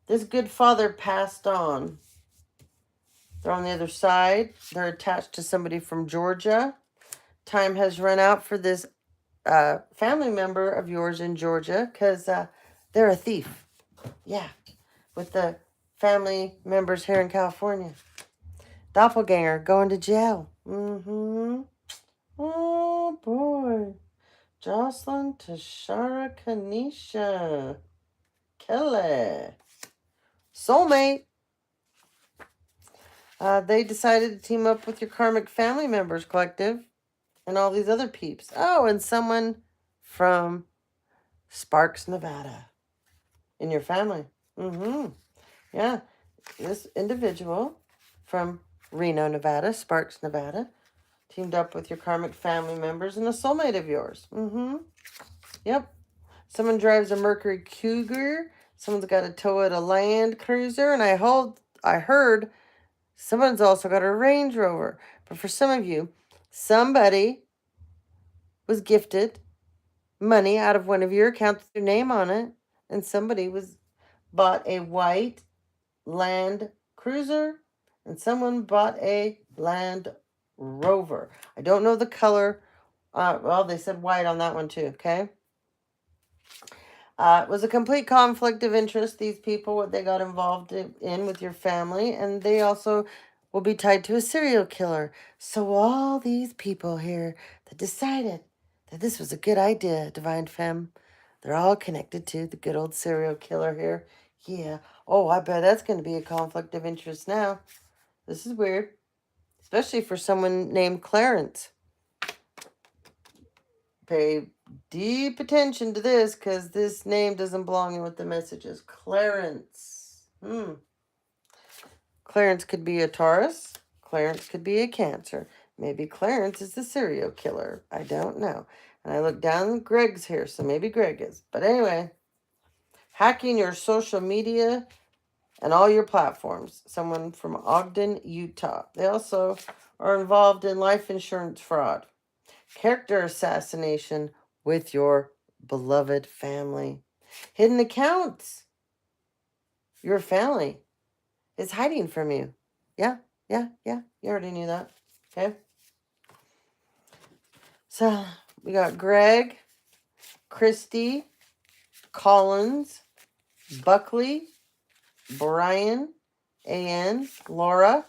This good father passed on. They're on the other side. They're attached to somebody from Georgia. Time has run out for this family member of yours in Georgia because they're a thief. Yeah, with the family members here in California. Doppelganger going to jail. Oh, boy. Jocelyn, Tashara, Kanisha, Kelly. Soulmate. They decided to team up with your karmic family members, collective. and all these other peeps. Oh, and someone from Sparks, Nevada in your family. Yeah, this individual from Reno, Nevada, Sparks, Nevada, teamed up with your karmic family members and a soulmate of yours. Yep. Someone drives a Mercury Cougar. Someone's got a Toyota Land Cruiser. And I heard someone's also got a Range Rover. But for some of you, somebody was gifted money out of one of your accounts with your name on it. And somebody bought a white Land Cruiser. And someone bought a Land Rover. I don't know the color. Well, they said white on that one too, okay? It was a complete conflict of interest, these people, what they got involved in with your family, and they also will be tied to a serial killer. So all these people here that decided that this was a good idea, Divine Femme, they're all connected to the good old serial killer here. Yeah. Oh, I bet that's going to be a conflict of interest now. This is weird, especially for someone named Clarence. Pay deep attention to this because this name doesn't belong in with the messages. Clarence. Clarence could be a Taurus. Clarence could be a Cancer. Maybe Clarence is the serial killer. I don't know. And I look down, Greg's here, so maybe Greg is. But anyway, hacking your social media and all your platforms. Someone from Ogden, Utah. They also are involved in life insurance fraud. Character assassination with your beloved family. Hidden accounts. Your family is hiding from you. Yeah. You already knew that. Okay. So we got Greg, Christy, Collins, Buckley, Brian, A.N., Laura,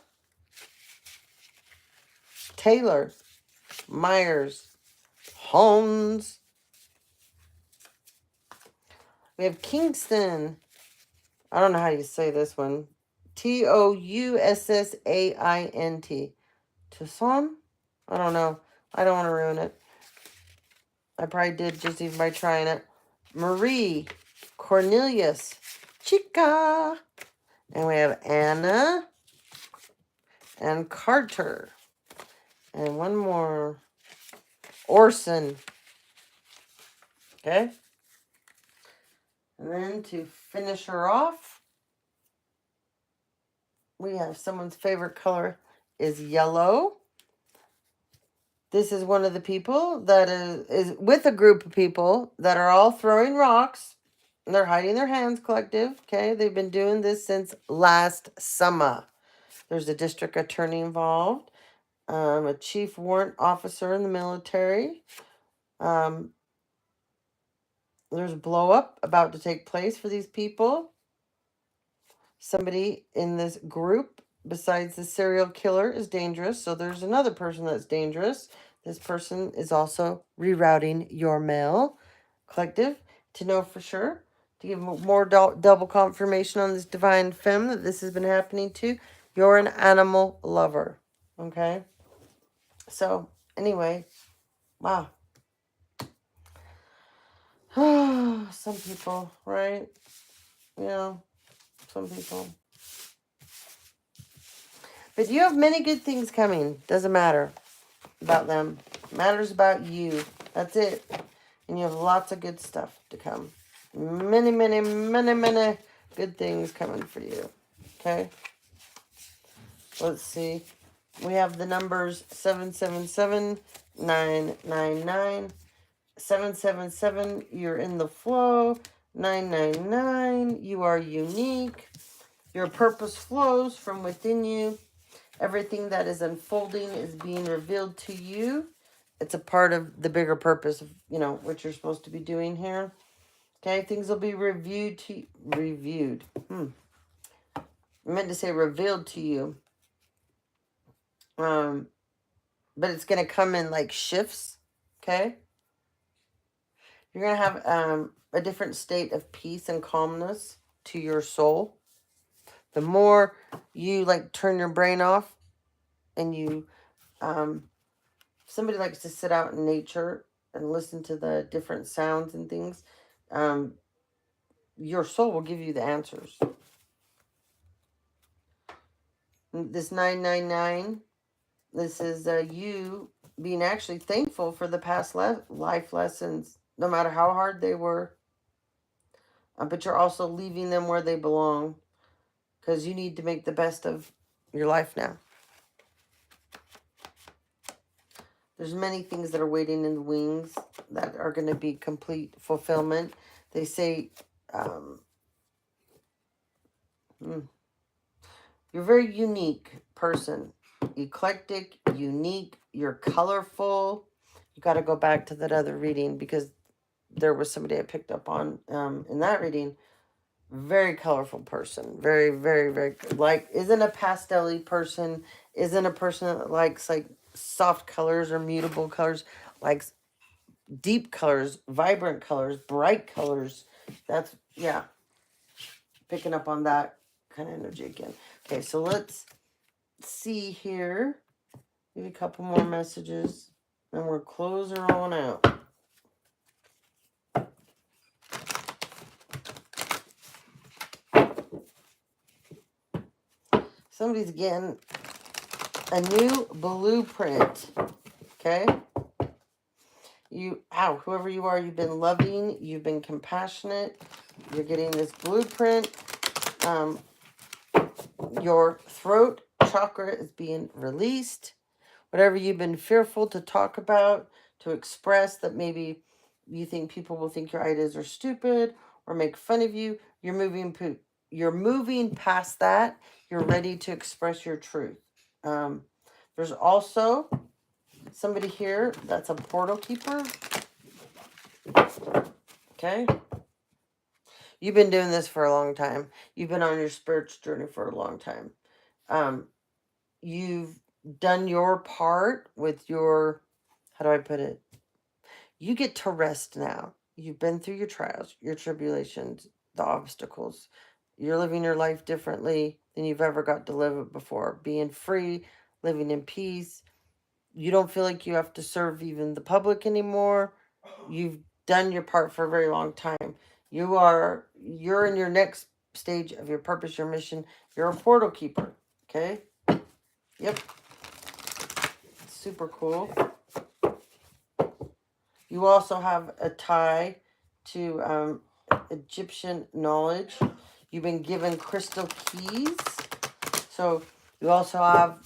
Taylor, Myers, Holmes. We have Kingston. I don't know how you say this one. Toussaint. Tucson? I don't know. I don't want to ruin it. I probably did just even by trying it. Marie, Cornelius, Chica. And we have Anna and Carter. And one more. Orson. Okay. And then to finish her off, we have someone's favorite color is yellow. This is one of the people that is with a group of people that are all throwing rocks. And they're hiding their hands, collective. Okay, they've been doing this since last summer. There's a district attorney involved, a chief warrant officer in the military. There's a blow up about to take place for these people. Somebody in this group, besides the serial killer, is dangerous. So there's another person that's dangerous. This person is also rerouting your mail, collective, to know for sure. To give more double confirmation on this Divine Femme that this has been happening to. You're an animal lover. Okay? So, anyway. Wow. Some people, right? Yeah. Some people. But you have many good things coming. Doesn't matter about them. Matters about you. That's it. And you have lots of good stuff to come. Many good things coming for you. Okay? Let's see. We have the numbers 777-999. 777, you're in the flow. 999, you are unique. Your purpose flows from within you. Everything that is unfolding is being revealed to you. It's a part of the bigger purpose of, what you're supposed to be doing here. Okay, things will be reviewed. I meant to say revealed to you. But it's going to come in like shifts. Okay. You're going to have a different state of peace and calmness to your soul. The more you turn your brain off and you somebody likes to sit out in nature and listen to the different sounds and things, um, your soul will give you the answers. This 999, this is you being actually thankful for the past life lessons, no matter how hard they were. But you're also leaving them where they belong, because you need to make the best of your life now. There's many things that are waiting in the wings that are going to be complete fulfillment. They say you're a very unique person. Eclectic, unique, you're colorful. You got to go back to that other reading, because there was somebody I picked up on in that reading. Very colorful person. Very, very, very, like, isn't a pastel-y person, isn't a person that likes, like, soft colors or mutable colors, likes deep colors, vibrant colors, bright colors. That's, yeah, picking up on that kind of energy again. Okay, so let's see here. Maybe a couple more messages, and we'll close her on out. Somebody's getting a new blueprint. Okay? Whoever you are, you've been loving, you've been compassionate, you're getting this blueprint. Your throat chakra is being released. Whatever you've been fearful to talk about, to express, that maybe you think people will think your ideas are stupid or make fun of you, you're moving past that. You're ready to express your truth. There's also somebody here that's a portal keeper. Okay? You've been doing this for a long time. You've been on your spiritual journey for a long time. You've done your part with your, how do I put it? You get to rest now. You've been through your trials, your tribulations, the obstacles. You're living your life differently than you've ever got to live it before. Being free, living in peace. You don't feel like you have to serve even the public anymore. You've done your part for a very long time. You're in your next stage of your purpose, your mission. You're a portal keeper. Okay? Yep. Super cool. You also have a tie to Egyptian knowledge. You've been given crystal keys. So you also have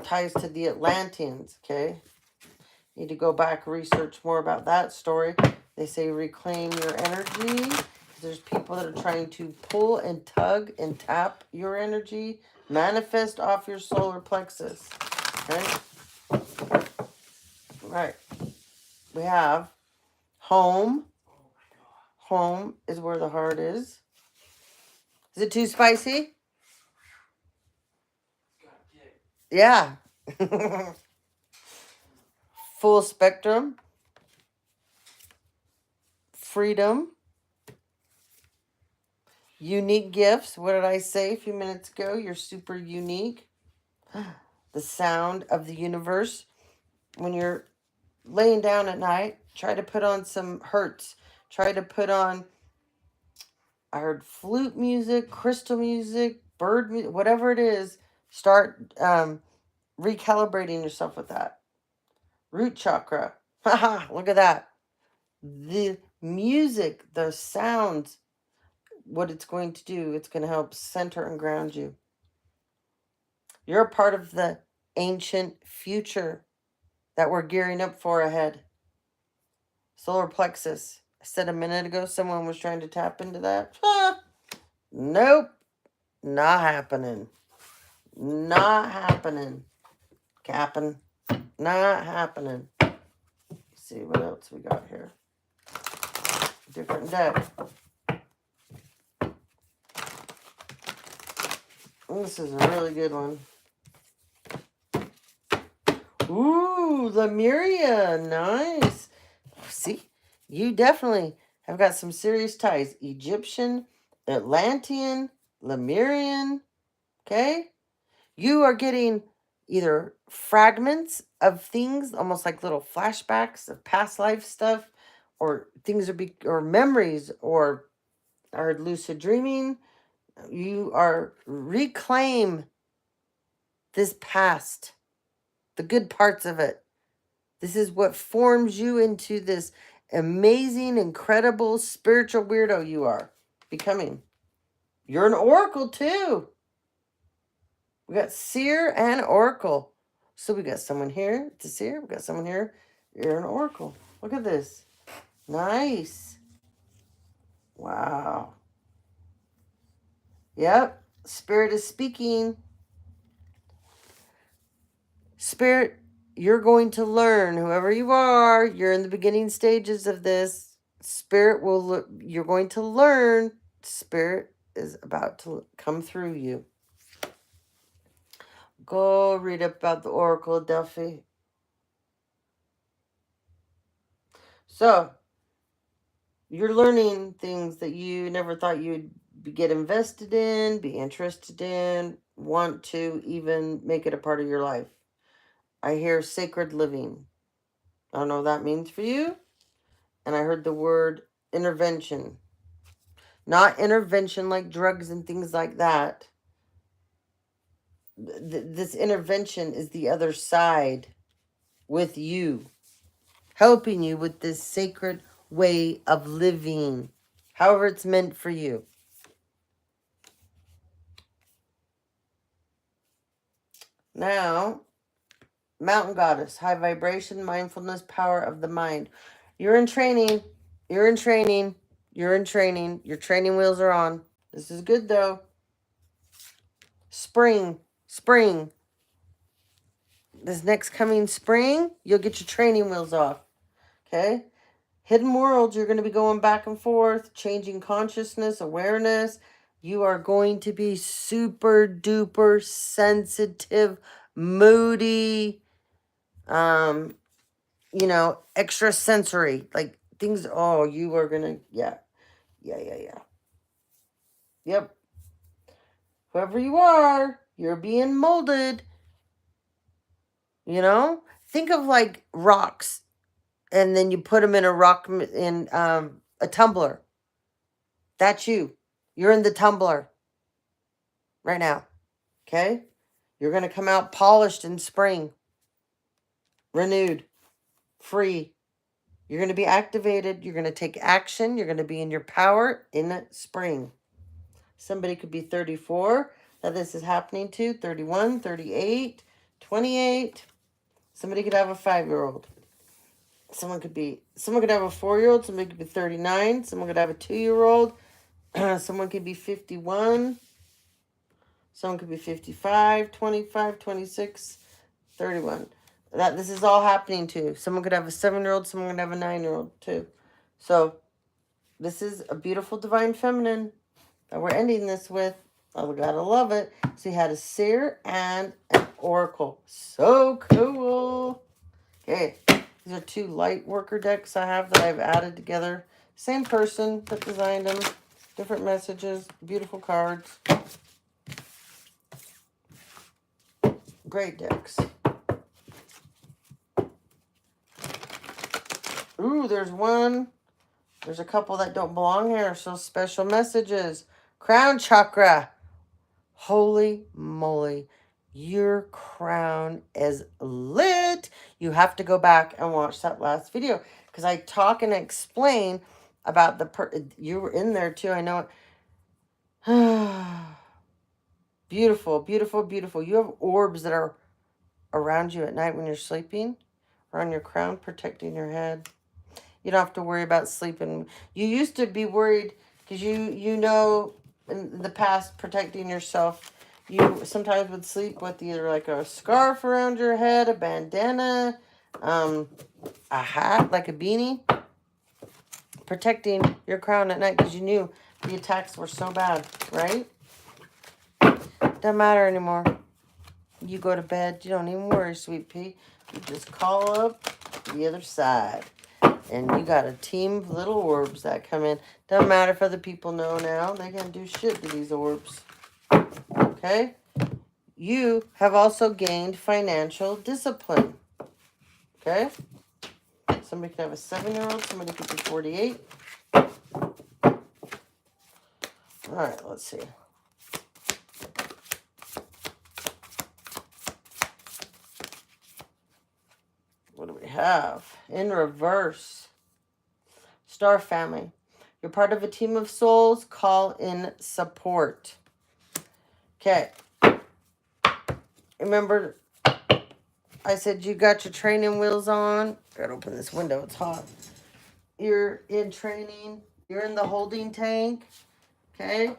ties to the Atlanteans, okay? Need to go back, research more about that story. They say reclaim your energy. There's people that are trying to pull and tug and tap your energy. Manifest off your solar plexus, okay? Right. We have home. Home is where the heart is. Is it too spicy? Yeah. Full spectrum. Freedom. Unique gifts. What did I say a few minutes ago? You're super unique. The sound of the universe. When you're laying down at night, try to put on some Hertz. Try to put on, I heard flute music, crystal music, bird music, whatever it is. Start recalibrating yourself with that. Root chakra. Haha, look at that. The music, the sounds, what it's going to do, it's going to help center and ground you. You're a part of the ancient future that we're gearing up for ahead. Solar plexus. I said a minute ago someone was trying to tap into that. Nope. Not happening. Not happening. Cap'n. Not happening. Let's see what else we got here. Different deck. This is a really good one. Ooh, Lemuria. Nice. See, you definitely have got some serious ties. Egyptian, Atlantean, Lemurian. Okay? You are getting either fragments of things, almost like little flashbacks of past life stuff, or things or memories, or lucid dreaming. You are reclaim this past, the good parts of it. This is what forms you into this amazing, incredible spiritual weirdo you are becoming. You're an oracle too. We got seer and oracle. So we got someone here. It's a seer. We got someone here. You're an oracle. Look at this. Nice. Wow. Yep. Spirit is speaking. Spirit, you're going to learn. Whoever you are, you're in the beginning stages of this. Spirit you're going to learn. Spirit is about to come through you. Go read about the Oracle of Delphi. So, you're learning things that you never thought you'd get invested in, be interested in, want to even make it a part of your life. I hear sacred living. I don't know what that means for you. And I heard the word intervention. Not intervention like drugs and things like that. This intervention is the other side with you, helping you with this sacred way of living, however it's meant for you. Now, Mountain Goddess, high vibration, mindfulness, power of the mind. You're in training. You're in training. You're in training. Your training wheels are on. This is good, though. Spring. Spring. This next coming spring, you'll get your training wheels off. Okay? Hidden worlds, you're going to be going back and forth, changing consciousness, awareness. You are going to be super duper sensitive, moody, extrasensory. Like things, you are going to, yeah. Yep. Whoever you are, you're being molded. Think of like rocks, and then you put them in a tumbler. That's you. You're in the tumbler right now. Okay? You're going to come out polished in spring, renewed, free. You're going to be activated. You're going to take action. You're going to be in your power in spring. Somebody could be 34 that this is happening to, 31, 38, 28. Somebody could have a 5-year-old. Someone could have a 4-year-old. Somebody could be 39. Someone could have a 2-year-old. Someone could be 51. Someone could be 55, 25, 26, 31. This is all happening too. Someone could have a 7-year-old. Someone could have a 9-year-old too. So this is a beautiful divine feminine that we're ending this with. Oh, gotta love it. So you had a seer and an oracle. So cool. Okay. These are 2 light worker decks I have that I've added together. Same person that designed them. Different messages. Beautiful cards. Great decks. Ooh, there's one. There's a couple that don't belong here. So special messages. Crown chakra. Holy moly. Your crown is lit. You have to go back and watch that last video, because I talk and explain about you were in there too. I know it. Beautiful, beautiful, beautiful. You have orbs that are around you at night when you're sleeping, around your crown, protecting your head. You don't have to worry about sleeping. You used to be worried because you know in the past, protecting yourself, you sometimes would sleep with either like a scarf around your head, a bandana, a hat, like a beanie, protecting your crown at night because you knew the attacks were so bad, right? Doesn't matter anymore. You go to bed, you don't even worry, sweet pea. You just call up the other side. And you got a team of little orbs that come in. Doesn't matter if other people know now. They can't do shit to these orbs. Okay? you have also gained financial discipline. Okay? Somebody could have a 7-year-old. Somebody could be 48. All right, let's see. What do we have? In reverse. Star family. You're part of a team of souls. Call in support. Okay. Remember, I said you got your training wheels on. Gotta open this window. It's hot. You're in training. You're in the holding tank. Okay.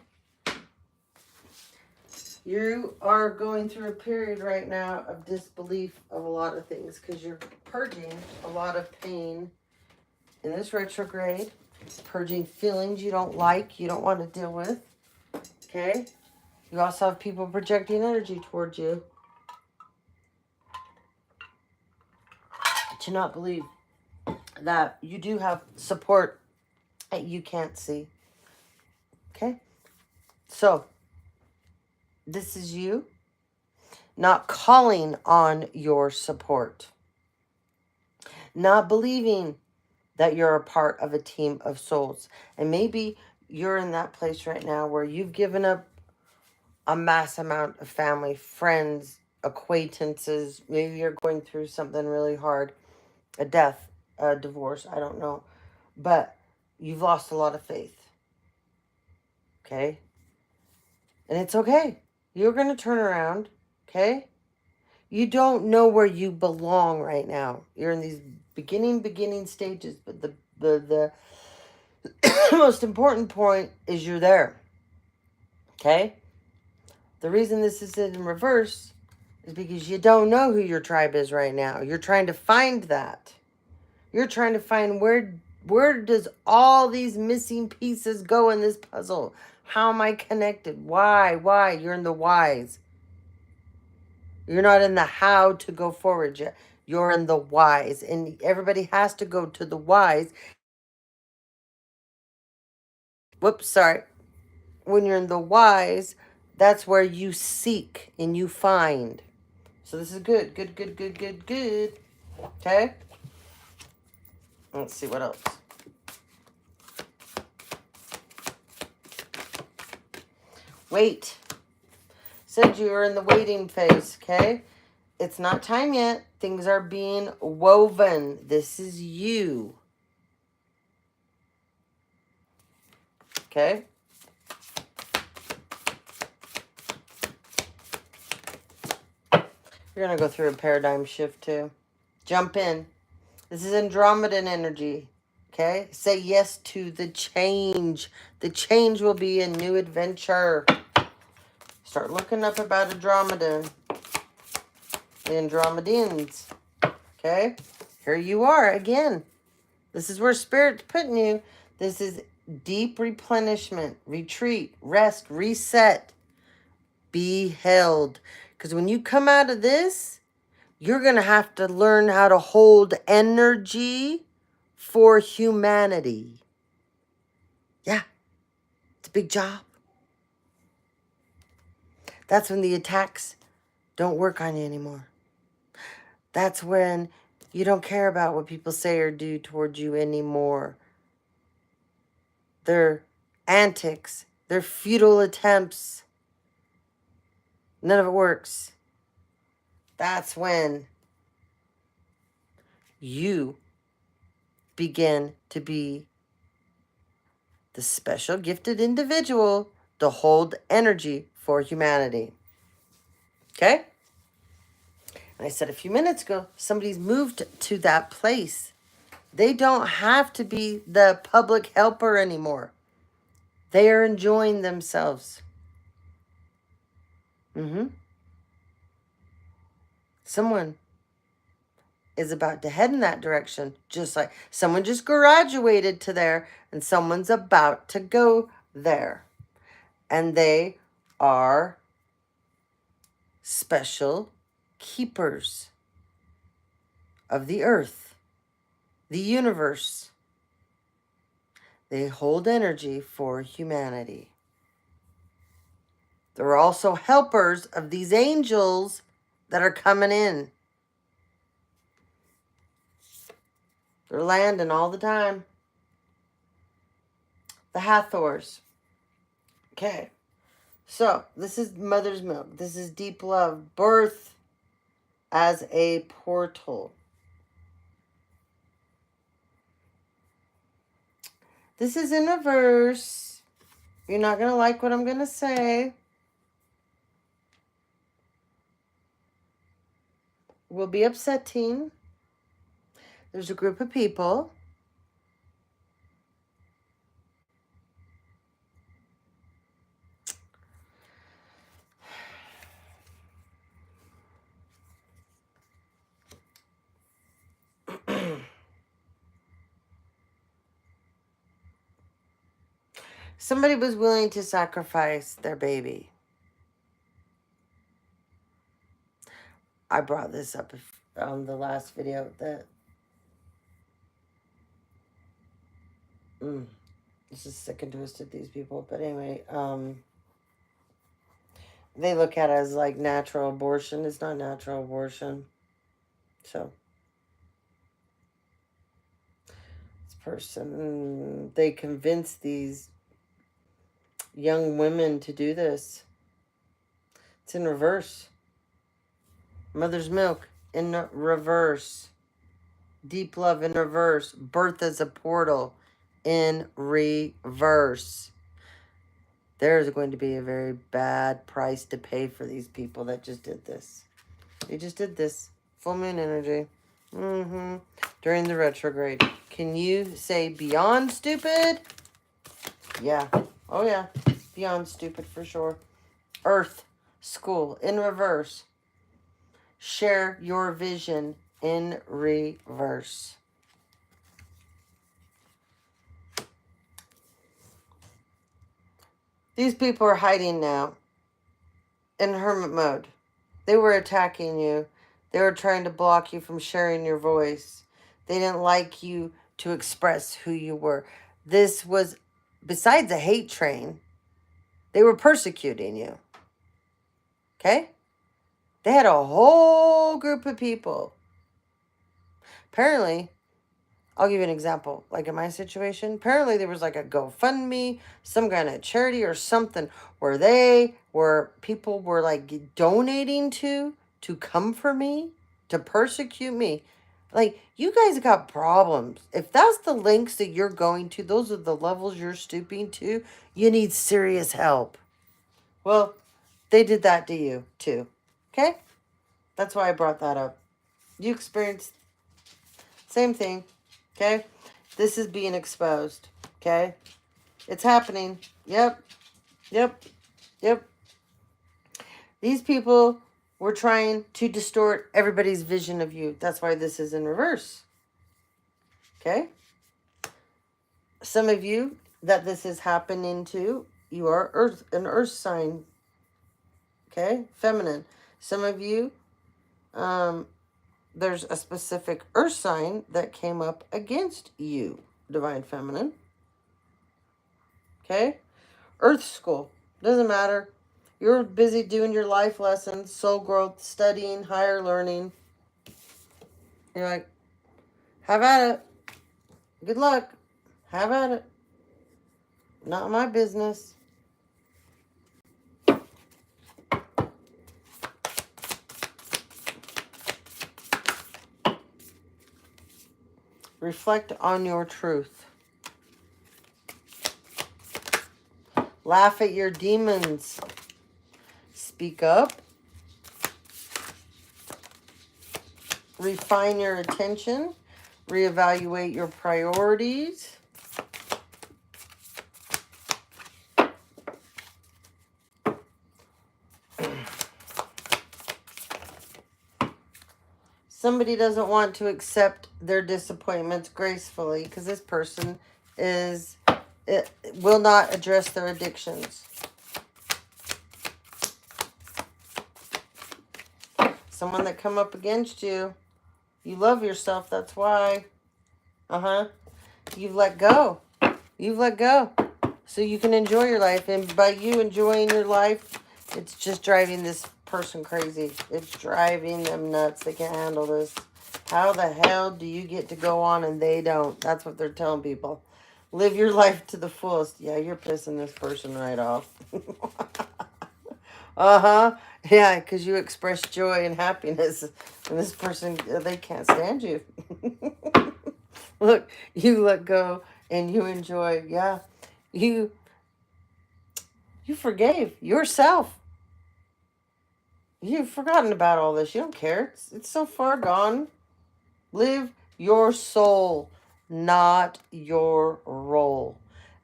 You are going through a period right now of disbelief of a lot of things because you're purging a lot of pain in this retrograde, purging feelings you don't like, you don't want to deal with. Okay? You also have people projecting energy towards you to not believe that you do have support that you can't see. Okay? So, this is you not calling on your support, not believing that you're a part of a team of souls. And maybe you're in that place right now where you've given up a mass amount of family, friends, acquaintances. Maybe you're going through something really hard, a death, a divorce, I don't know. But you've lost a lot of faith. Okay? And it's okay. You're going to turn around. Okay? You don't know where you belong right now. You're in these beginning stages, but the most important point is you're there. Okay? The reason this is in reverse is because you don't know who your tribe is right now. You're trying to find that. You're trying to find where does all these missing pieces go in this puzzle? How am I connected? Why? You're in the whys. You're not in the how to go forward yet. You're in the whys. And everybody has to go to the whys. Whoops, sorry. When you're in the whys, that's where you seek and you find. So this is good. Good. Okay? Let's see what else. Wait. Said you were in the waiting phase, okay? It's not time yet. Things are being woven. This is you. Okay? You're going to go through a paradigm shift too. Jump in. This is Andromedan energy. Okay? Say yes to the change. The change will be a new adventure. Start looking up about Andromedan. The Andromedans. Okay? Here you are again. This is where Spirit's putting you. This is deep replenishment, retreat, rest, reset, be held. Because when you come out of this, you're going to have to learn how to hold energy for humanity. Yeah, it's a big job. That's when the attacks don't work on you anymore. That's when you don't care about what people say or do towards you anymore. Their antics, their futile attempts, none of it works. That's when you begin to be the special gifted individual to hold energy for humanity. Okay? And I said a few minutes ago, somebody's moved to that place. They don't have to be the public helper anymore. They are enjoying themselves. Someone is about to head in that direction, just like someone just graduated to there and someone's about to go there. And they are special keepers of the earth, the universe. They hold energy for humanity. There are also helpers of these angels that are coming in. They're landing all the time. The Hathors. Okay. So, this is mother's milk. This is deep love. Birth as a portal. This is in reverse. You're not going to like what I'm going to say. Will be upsetting. There's a group of people. Somebody was willing to sacrifice their baby. I brought this up on the last video that this is sick and twisted, these people. But anyway, they look at it as like natural abortion. It's not natural abortion. So this person, they convinced these young women to do this. It's in reverse. Mother's milk in reverse. Deep love in reverse. Birth as a portal in reverse. There's going to be a very bad price to pay for these people that just did this. They just did this. Full moon energy. During the retrograde. Can you say beyond stupid? Yeah. Oh, yeah. Beyond stupid for sure. Earth. School. In reverse. Share your vision in reverse. These people are hiding now. In hermit mode. They were attacking you. They were trying to block you from sharing your voice. They didn't like you to express who you were. This was, besides a hate train, they were persecuting you. Okay? They had a whole group of people. Apparently, I'll give you an example. Like in my situation, apparently there was like a GoFundMe, some kind of charity or something where people were like donating to come for me, to persecute me. Like, you guys got problems. If that's the lengths that you're going to, those are the levels you're stooping to, you need serious help. Well, they did that to you too. Okay? That's why I brought that up. You experienced same thing. Okay? This is being exposed. Okay? It's happening. Yep. These people were trying to distort everybody's vision of you. That's why this is in reverse. Okay? Some of you that this is happening to, you are an earth sign. Okay? Feminine. Some of you, there's a specific earth sign that came up against you, divine feminine. Okay? Earth school. Doesn't matter. You're busy doing your life lessons, soul growth, studying, higher learning. You're like, have at it. Good luck. Have at it. Not my business. Reflect on your truth. Laugh at your demons. Speak up. Refine your attention. Reevaluate your priorities. Somebody doesn't want to accept their disappointments gracefully because this person will not address their addictions. Someone that come up against you, you love yourself, that's why. You've let go. You've let go. So you can enjoy your life. And by you enjoying your life It's just driving this person crazy. It's driving them nuts. They can't handle this. How the hell do you get to go on and they don't? That's what they're telling people. Live your life to the fullest. Yeah, you're pissing this person right off. Uh-huh. Yeah, because you express joy and happiness. And this person, they can't stand you. Look, you let go and you enjoy. Yeah, you forgave yourself. You've forgotten about all this. You don't care. It's so far gone. Live your soul, not your role.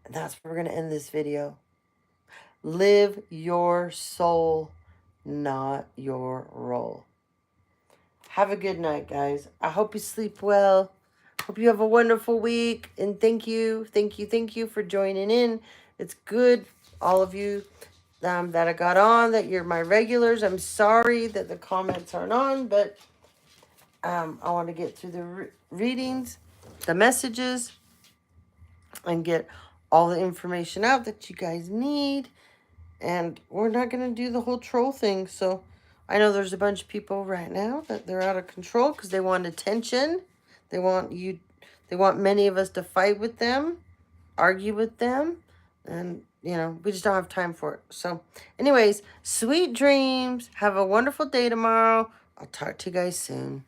And that's where we're going to end this video. Live your soul, not your role. Have a good night, guys. I hope you sleep well. Hope you have a wonderful week. And thank you for joining in. It's good, all of you that I got on, that you're my regulars. I'm sorry that the comments aren't on, but I want to get through the readings, the messages, and get all the information out that you guys need. And we're not going to do the whole troll thing. So I know there's a bunch of people right now that they're out of control because they want attention. They want many of us to fight with them, argue with them. And, we just don't have time for it. So anyways, sweet dreams. Have a wonderful day tomorrow. I'll talk to you guys soon.